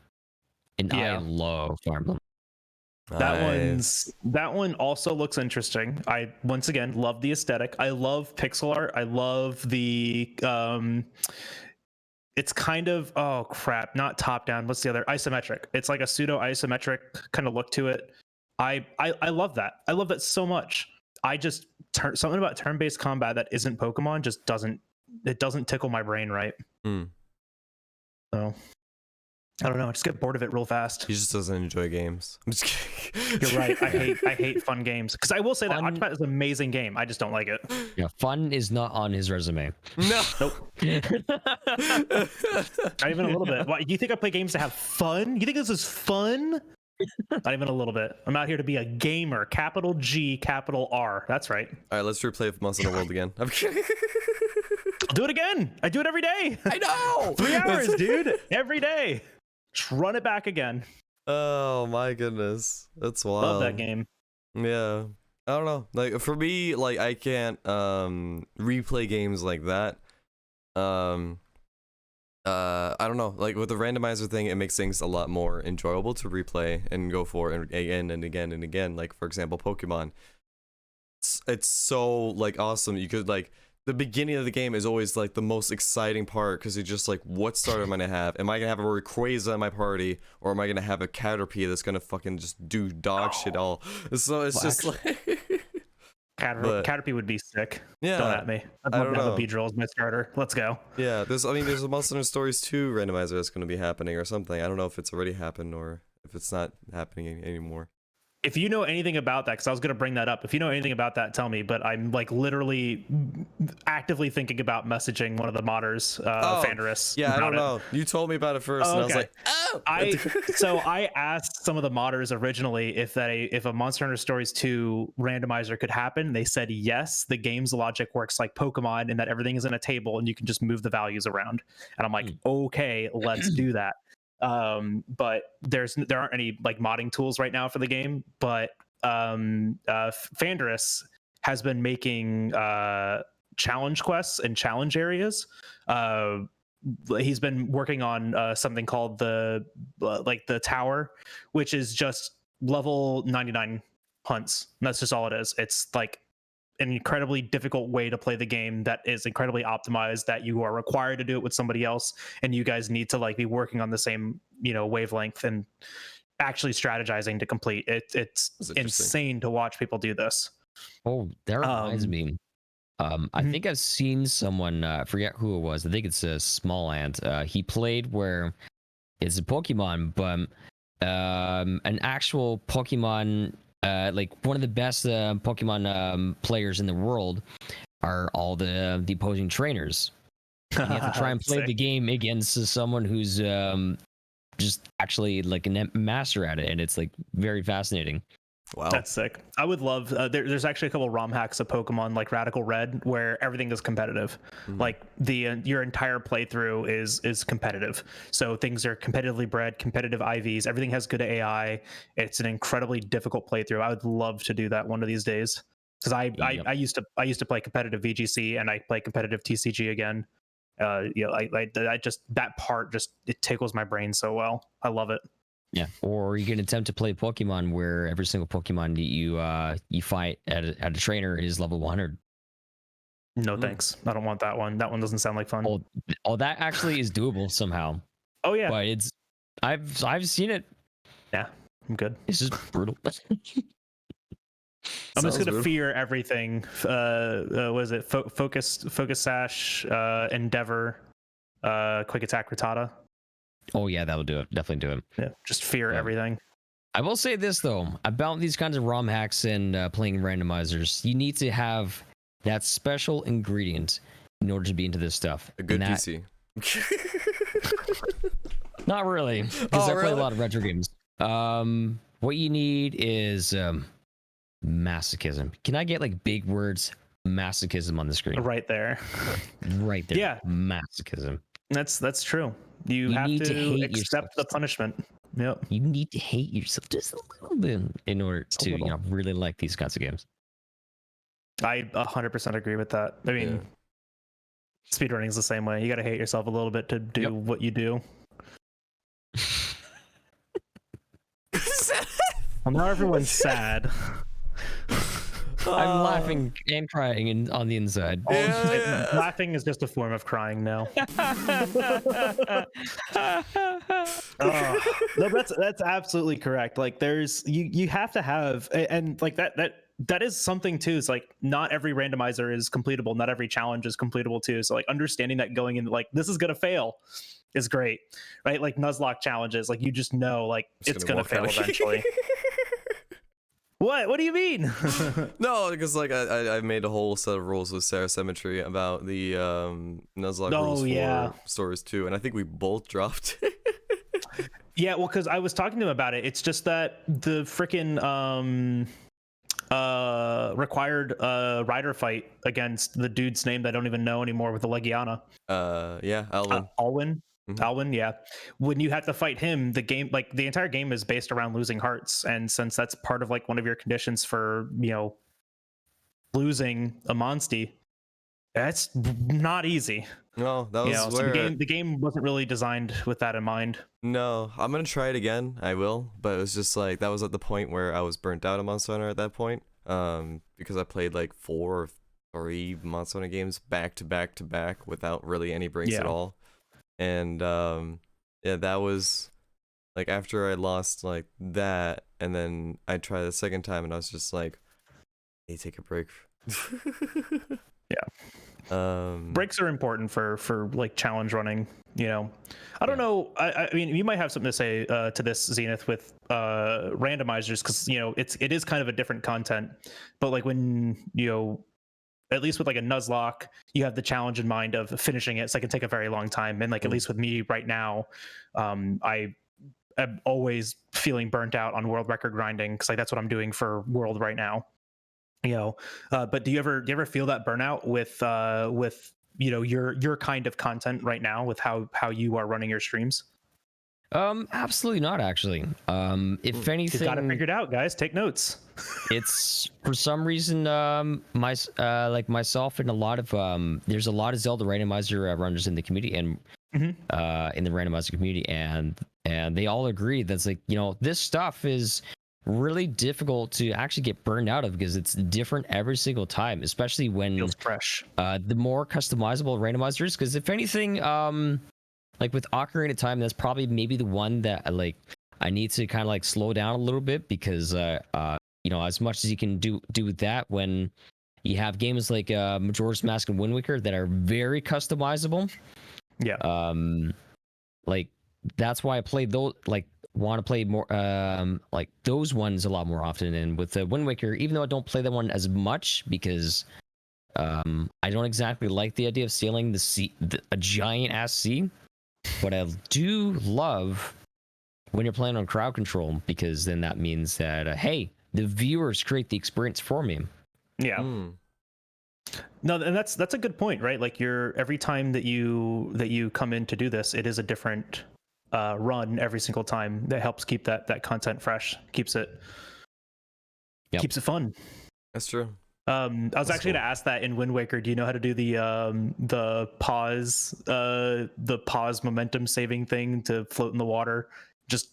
and I love Fire Emblem. That one also looks interesting. I once again love the aesthetic. I love pixel art. I love the it's kind of, oh crap, not top down. What's the other? Isometric. It's like a pseudo isometric kind of look to it. I love that. I love that so much. I just something about turn-based combat that isn't Pokemon just doesn't tickle my brain right. So I don't know. I just get bored of it real fast. He just doesn't enjoy games. I'm just kidding. You're right. I hate fun games. Because I will say that Octopath is an amazing game. I just don't like it. Yeah, fun is not on his resume. No. Nope. Not even a little bit. Why, you think I play games to have fun? You think this is fun? Not even a little bit. I'm out here to be a gamer. Capital G, capital R. That's right. All right, let's replay Monster Hunter World again. I'm kidding. I'll do it again. I do it every day. I know. 3 hours, dude. Every day. Just run it back again. Oh my goodness, that's wild. Love that game. Yeah, I don't know. Like for me, like I can't replay games like that. I don't know. Like with the randomizer thing, it makes things a lot more enjoyable to replay and go for again and again and again. Like for example, Pokemon. It's so like awesome. You could like the beginning of the game is always like the most exciting part because you're just like, what starter am I gonna have? Am I gonna have a Rayquaza in my party, or am I gonna have a Caterpie that's gonna fucking just do dog shit all? So it's just like Caterpie would be sick. Yeah, don't at me. I'd love to have a Beedrill as my starter. Let's go. Yeah, there's a Monster Hunter Stories 2 randomizer that's gonna be happening or something. I don't know if it's already happened or if it's not happening anymore. If you know anything about that, because I was going to bring that up. If you know anything about that, tell me. But I'm like literally actively thinking about messaging one of the modders, Fanderus. Yeah, I don't know. You told me about it first, and I was like, oh. So I asked some of the modders originally if a Monster Hunter Stories 2 randomizer could happen. They said yes. The game's logic works like Pokemon, in that everything is in a table and you can just move the values around. And I'm like, okay, let's do that. But there aren't any like modding tools right now for the game, but Fanderus has been making challenge quests and challenge areas. He's been working on something called the tower, which is just level 99 hunts. And that's just all it is. It's like an incredibly difficult way to play the game that is incredibly optimized, that you are required to do it with somebody else, and you guys need to like be working on the same wavelength and actually strategizing to complete it. It's insane to watch people do this. Oh, that reminds me. I think I've seen someone, I forget who it was, I think it's a Small Ant. He played where it's a Pokemon, but an actual Pokemon, like one of the best Pokemon players in the world are all the opposing trainers. And you have to try and play the game against someone who's just actually like a master at it, and it's like very fascinating. Wow, that's sick. I would love. There's actually a couple ROM hacks of Pokemon like Radical Red where everything is competitive. Like your entire playthrough is competitive. So things are competitively bred, competitive IVs. Everything has good AI. It's an incredibly difficult playthrough. I would love to do that one of these days, because I used to play competitive VGC, and I play competitive TCG again. I just, that part just, it tickles my brain so well. I love it. Yeah, or you can attempt to play Pokemon where every single Pokemon you fight at a trainer is level 100. No thanks, I don't want that one. That one doesn't sound like fun. Oh, that actually is doable somehow. Oh yeah, but it's I've seen it. Yeah, I'm good. It's just brutal. I'm just gonna fear everything. Was it Focus Sash, Endeavor, Quick Attack Rattata? Oh yeah, that'll do it. Definitely do it. Yeah, just fear everything. I will say this though about these kinds of ROM hacks and playing randomizers. You need to have that special ingredient in order to be into this stuff. A good PC. Not really, because I play a lot of retro games. What you need is masochism. Can I get like big words? Masochism on the screen. Right there. Right there. Yeah. Masochism. That's true. You have to accept the punishment. Yep. You need to hate yourself just a little bit in order to really like these kinds of games. I 100% agree with that. I mean, speedrunning is the same way. You got to hate yourself a little bit to do what you do. Well, now everyone's sad. I'm laughing and crying on the inside. Laughing is just a form of crying now. No, that's absolutely correct. Like there's you have to have, and like that is something too. It's like not every randomizer is completable, not every challenge is completable too. So like understanding that going in, like this is gonna fail is great, right? Like Nuzlocke challenges, like you just know like it's gonna fail eventually. What do you mean? No, because like I made a whole set of rules with Sarah Symmetry about the Nuzlocke rules for Stories 2, and I think we both dropped. Yeah, well, because I was talking to him about it. It's just that the freaking required rider fight against the dude's name that I don't even know anymore with the Legiana. Yeah, Alvin. Alwyn. Mhm. Alwyn, yeah. When you have to fight him, the game, like the entire game, is based around losing hearts, and since that's part of like one of your conditions for losing a monstie, that's not easy. No, that was So the game wasn't really designed with that in mind. No, I'm gonna try it again. I will, but it was just like that was at the point where I was burnt out of Monster Hunter at that point. Because I played like 4 or 3 Monster Hunter games back to back to back without really any breaks at all. And yeah, that was like after I lost like that, and then I tried the second time, and I was just like, "Hey, take a break." Yeah. Breaks are important for like challenge running. I don't know. I mean, you might have something to say to this, Zenith, with randomizers, because it is kind of a different content. But like when at least with like a Nuzlocke, you have the challenge in mind of finishing it, so it can take a very long time. And like at least with me right now, I am always feeling burnt out on world record grinding, because like that's what I'm doing for world right now. But do you ever feel that burnout with your kind of content right now, with how you are running your streams? Absolutely not, actually. If anything, you got it figured out, guys. Take notes. It's for some reason, like myself and a lot of there's a lot of Zelda randomizer runners in the community, and in the randomizer community, and they all agree that's like, this stuff is really difficult to actually get burned out of, because it's different every single time, especially when feels fresh. The more customizable randomizers, because if anything, like with Ocarina of Time, that's probably maybe the one that like I need to kind of like slow down a little bit, because as much as you can do that, when you have games like Majora's Mask and Wind Waker that are very customizable, like that's why I played those, like want to play more like those ones a lot more often. And with the Wind Waker, even though I don't play that one as much, because I don't exactly like the idea of sailing the sea, a giant ass sea, but I do love when you're playing on crowd control, because then that means that hey, the viewers create the experience for me. No, and that's a good point, right? Like every time that you come in to do this, it is a different run every single time. That helps keep that content fresh, keeps it fun. That's true. I was actually gonna ask that in Wind Waker. Do you know how to do the pause momentum saving thing to float in the water? Just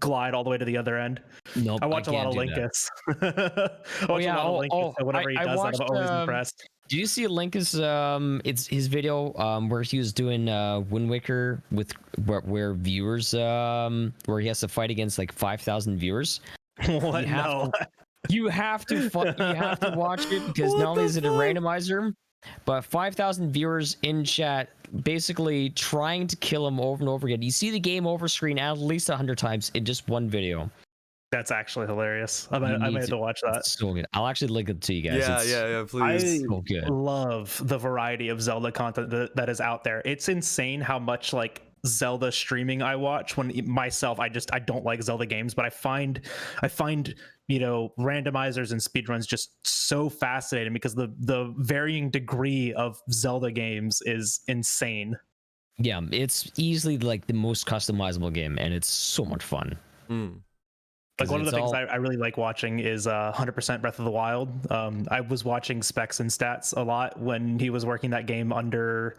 glide all the way to the other end. Nope, I watch a lot of Linkus. I watch a lot of Linkus, so whenever he does that, I'm always impressed. Do you see Linkus? It's his video where he was doing Wind Waker with where viewers where he has to fight against like 5,000 viewers. What? No. You have to watch it, because not only is it a randomizer, but 5,000 viewers in chat basically trying to kill him over and over again. You see the game over screen at least 100 times in just one video. That's actually hilarious. I might have to watch that. It's so good. I'll actually link it to you guys. Yeah, please. So good. Love the variety of Zelda content that is out there. It's insane how much like Zelda streaming I watch. When myself, I don't like Zelda games, but I find randomizers and speedruns just so fascinating, because the varying degree of Zelda games is insane. Yeah, it's easily like the most customizable game, and it's so much fun. Like one of the things I really like watching is 100% Breath of the Wild. I was watching specs and stats a lot when he was working that game under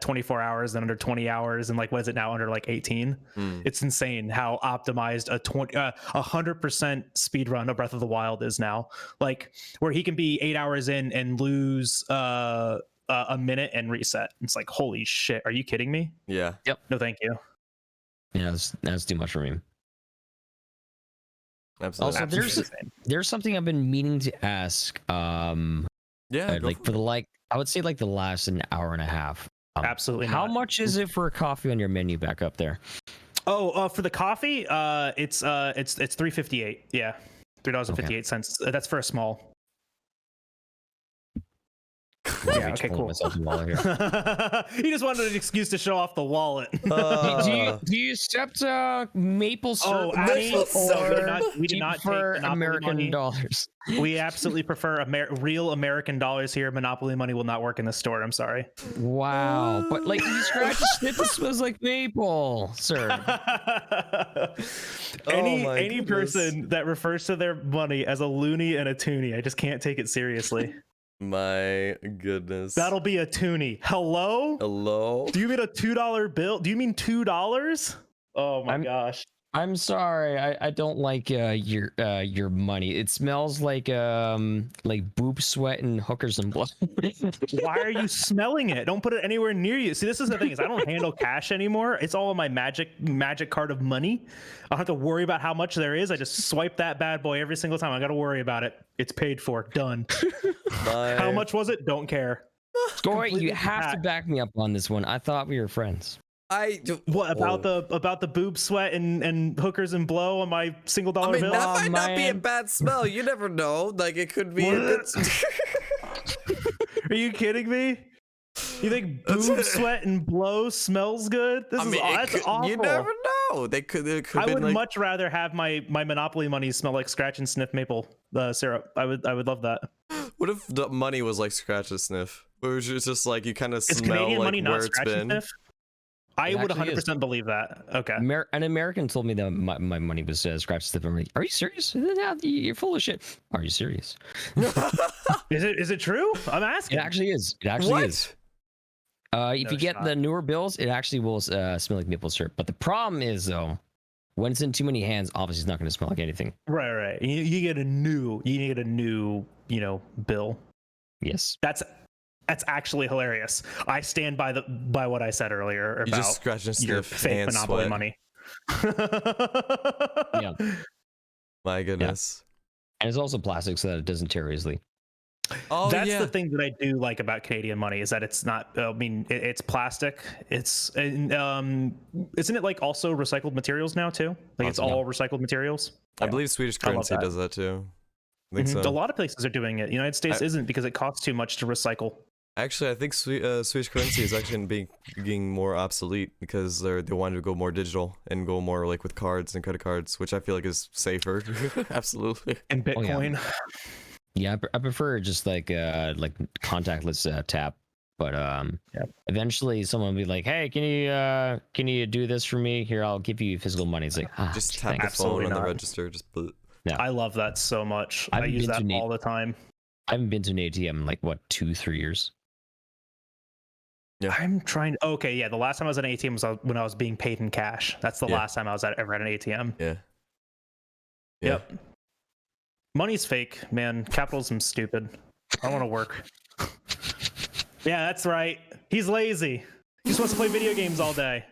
24 hours and under 20 hours, and like, what is it now, under like 18? It's insane how optimized a 100% speed run of Breath of the Wild is now. Like, where he can be 8 hours in and lose a minute and reset. It's like, holy shit, are you kidding me? Yeah. Yep. No, thank you. Yeah, that's too much for me. Absolutely. Also, there's something I've been meaning to ask. Like for the I would say like the last an hour and a half. Absolutely. How much is it for a coffee on your menu back up there? Oh, for the coffee, it's $3.58. Yeah, $3.58. That's for a small. Yeah, okay, cool. Myself a wallet here. He just wanted an excuse to show off the wallet. Do you accept maple syrup money, maple or we do not prefer take Monopoly American money. dollars? We absolutely prefer real American dollars here. Monopoly money will not work in the store. I'm sorry. Wow, but like you scratch the snip, it smells like maple syrup. Any person that refers to their money as a loony and a toonie, I just can't take it seriously. My goodness. That'll be a toonie. Hello? Hello? Do you mean a $2 bill? Do you mean $2? Oh my gosh. I'm sorry, I don't like your money. It smells like boob sweat and hookers and blood. Why are you smelling it? Don't put it anywhere near you. See, this is the thing, is I don't handle cash anymore. It's all in my magic card of money. I don't have to worry about how much there is. I just swipe that bad boy every single time. I got to worry about it. It's paid for. Done. How much was it? Don't care. Skoy, you have to back me up on this one. I thought we were friends. What about the boob sweat and hookers and blow on my $1 bill? That might not be a bad smell. You never know. Like, it could be a good. Are you kidding me? You think boob sweat and blow smells good? That's awful. You never know. They could. I would much rather have my Monopoly money smell like scratch and sniff maple syrup. I would love that. What if the money was like scratch and sniff? Or was it just like you kind of smell Canadian like money where not it's scratch and been? sniff? I would 100% believe that. Okay. An American told me that my money was scratch sniff. I'm like, are you serious? You're full of shit. Are you serious? Is it true? I'm asking. It actually is. It actually is. If you get the newer bills, it actually will smell like maple syrup. But the problem is, though, when it's in too many hands, obviously it's not going to smell like anything. Right. You need a new, bill. Yes. That's actually hilarious. I stand by what I said earlier about you just scratch and your sniff fake and Monopoly sweat. money. Yeah. My goodness. And it's also plastic so that it doesn't tear easily. Oh, That's the thing that I do like about Canadian money, is that it's not. It's plastic. Isn't it like also recycled materials now too? Like it's all recycled materials. I believe Swedish currency does that too. I think so. A lot of places are doing it. The United States isn't, because it costs too much to recycle. Actually, I think Swedish currency is actually being more obsolete because they wanted to go more digital and go more like with cards and credit cards, which I feel like is safer. Absolutely. And Bitcoin. Yeah, I prefer just like contactless tap. But eventually someone will be like, "Hey, can you do this for me? Here, I'll give you physical money." It's like, just tap the phone on the register. Just put. Yeah. I love that so much. I use that all the time. I haven't been to an ATM in like 2-3 years. Yeah. I'm trying. Okay, yeah. The last time I was at an ATM was when I was being paid in cash. That's the last time I was ever at an ATM. Yeah. Yep. Money's fake, man. Capitalism's stupid. I want to work. Yeah, that's right. He's lazy. He just wants to play video games all day.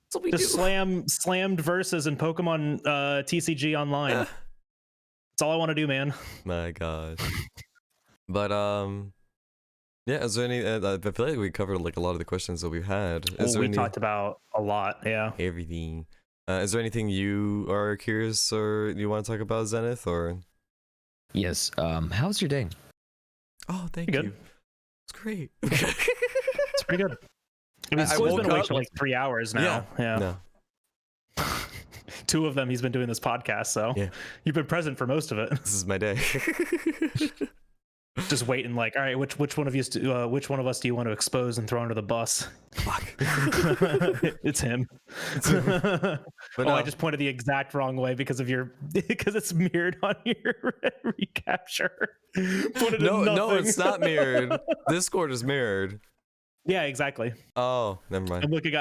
That's what we just do. slammed verses in Pokemon TCG online. That's all I want to do, man. My God. But yeah. Is there any? I feel like we covered like a lot of the questions that we've had. We talked about a lot. Yeah. Everything. Is there anything you are curious or you want to talk about, Zenith, or? Yes. How's your day? Oh, thank you. It's great. It's pretty good. He's been awake for like 3 hours now. Yeah. No. 2 of them he's been doing this podcast, so you've been present for most of it. This is my day. Just waiting, like, all right, which one of us do you want to expose and throw under the bus? Fuck. It's him. I just pointed the exact wrong way because it's mirrored on your recapture. No, it's not mirrored. Discord is mirrored. Yeah, exactly. Oh, never mind. I'm looking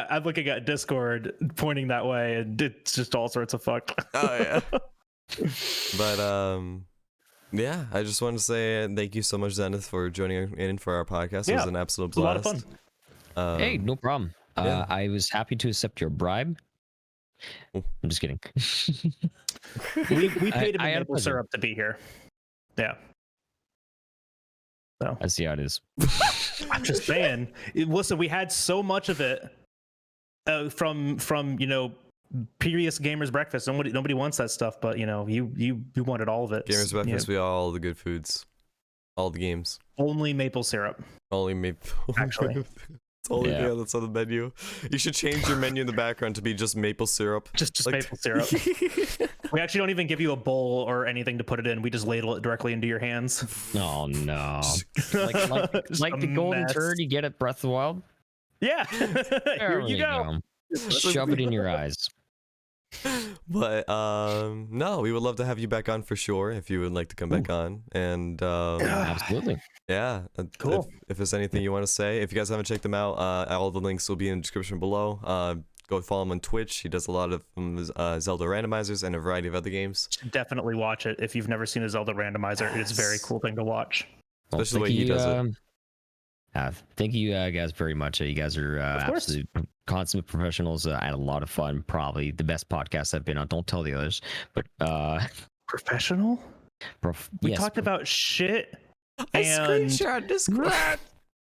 at Discord pointing that way, and it's just all sorts of fuck. Oh yeah. But yeah, I just want to say thank you so much, Zenith, for joining in for our podcast. It was an absolute blast. A lot of fun. Hey, no problem. I was happy to accept your bribe. I'm just kidding. we paid him in maple syrup to be here. Yeah. So I see how it is. I'm just saying. Listen, we had so much of it from previous Gamers Breakfast. Nobody wants that stuff, but you wanted all of it. Gamers Breakfast, we all the good foods. All the games. Only maple syrup. Only maple. Actually. It's only that's on the menu. You should change your menu in the background to be just maple syrup. Just Like- maple syrup. We actually don't even give you a bowl or anything to put it in. We just ladle it directly into your hands. Oh no. Just like a the golden mess. turd you get at Breath of the Wild. Yeah. There Here you we go. Shove it in your eyes. But no, we would love to have you back on for sure if you would like to come back on. And Absolutely. yeah, Cool. If there's anything you want to say, if you guys haven't checked him out, all the links will be in the description below. Go follow him on Twitch. He does a lot of Zelda randomizers and a variety of other games. Definitely watch it if you've never seen a Zelda randomizer. It is a very cool thing to watch. Well, Especially the way thank he you, does it. Thank you guys very much. You guys are course. absolute consummate professionals. I had a lot of fun. Probably the best podcast I've been on. Don't tell the others. But Professional? We yes, talked about shit. I And screenshot Discord.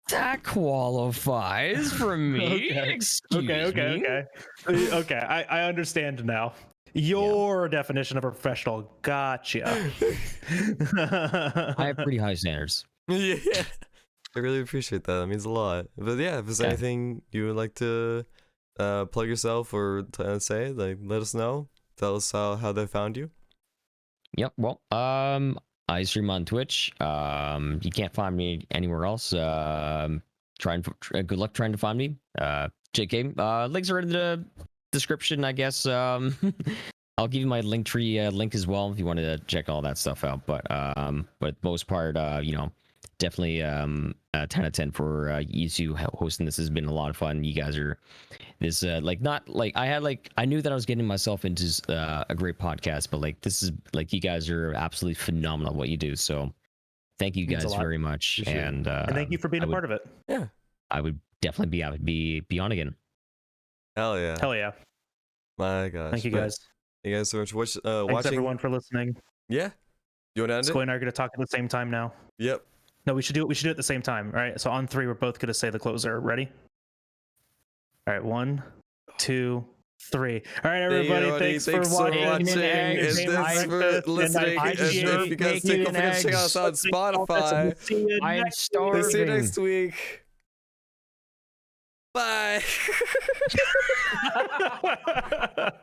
that qualifies for me. Okay. Excuse me. Okay. I understand now. Your definition of a professional. Gotcha. I have pretty high standards. Yeah, I really appreciate that. That means a lot. But yeah, if there's Okay. anything you would like to plug yourself or say, like, let us know. Tell us how they found you. Yep. Well, I stream on Twitch. You can't find me anywhere else. Good luck trying to find me. JK. Links are in the description, I guess. I'll give you my Linktree link as well if you want to check all that stuff out. But most part, definitely 10 out of 10 for you two hosting. This has been a lot of fun. You guys are this not like I knew that I was getting myself into a great podcast, but like this is like you guys are absolutely phenomenal at what you do. So thank you Means a guys lot. very much, Appreciate it. and thank you for being a part of it. Yeah. I would definitely be on again. Hell yeah. Hell yeah. My gosh. Thank you But guys. You guys so much Thanks watching. everyone for listening. Yeah. You want to end Sko it? and I are going to talk at the same time now. Yep. No, we should do it at the same time. All right. So on 3, we're both going to say the closer. Ready? All right. 1, 2, 3. All right, everybody. Thanks for watching. And thanks for listening. And if you guys don't forget to check us out on Spotify. See you I am next starving. See you next week. Bye. week.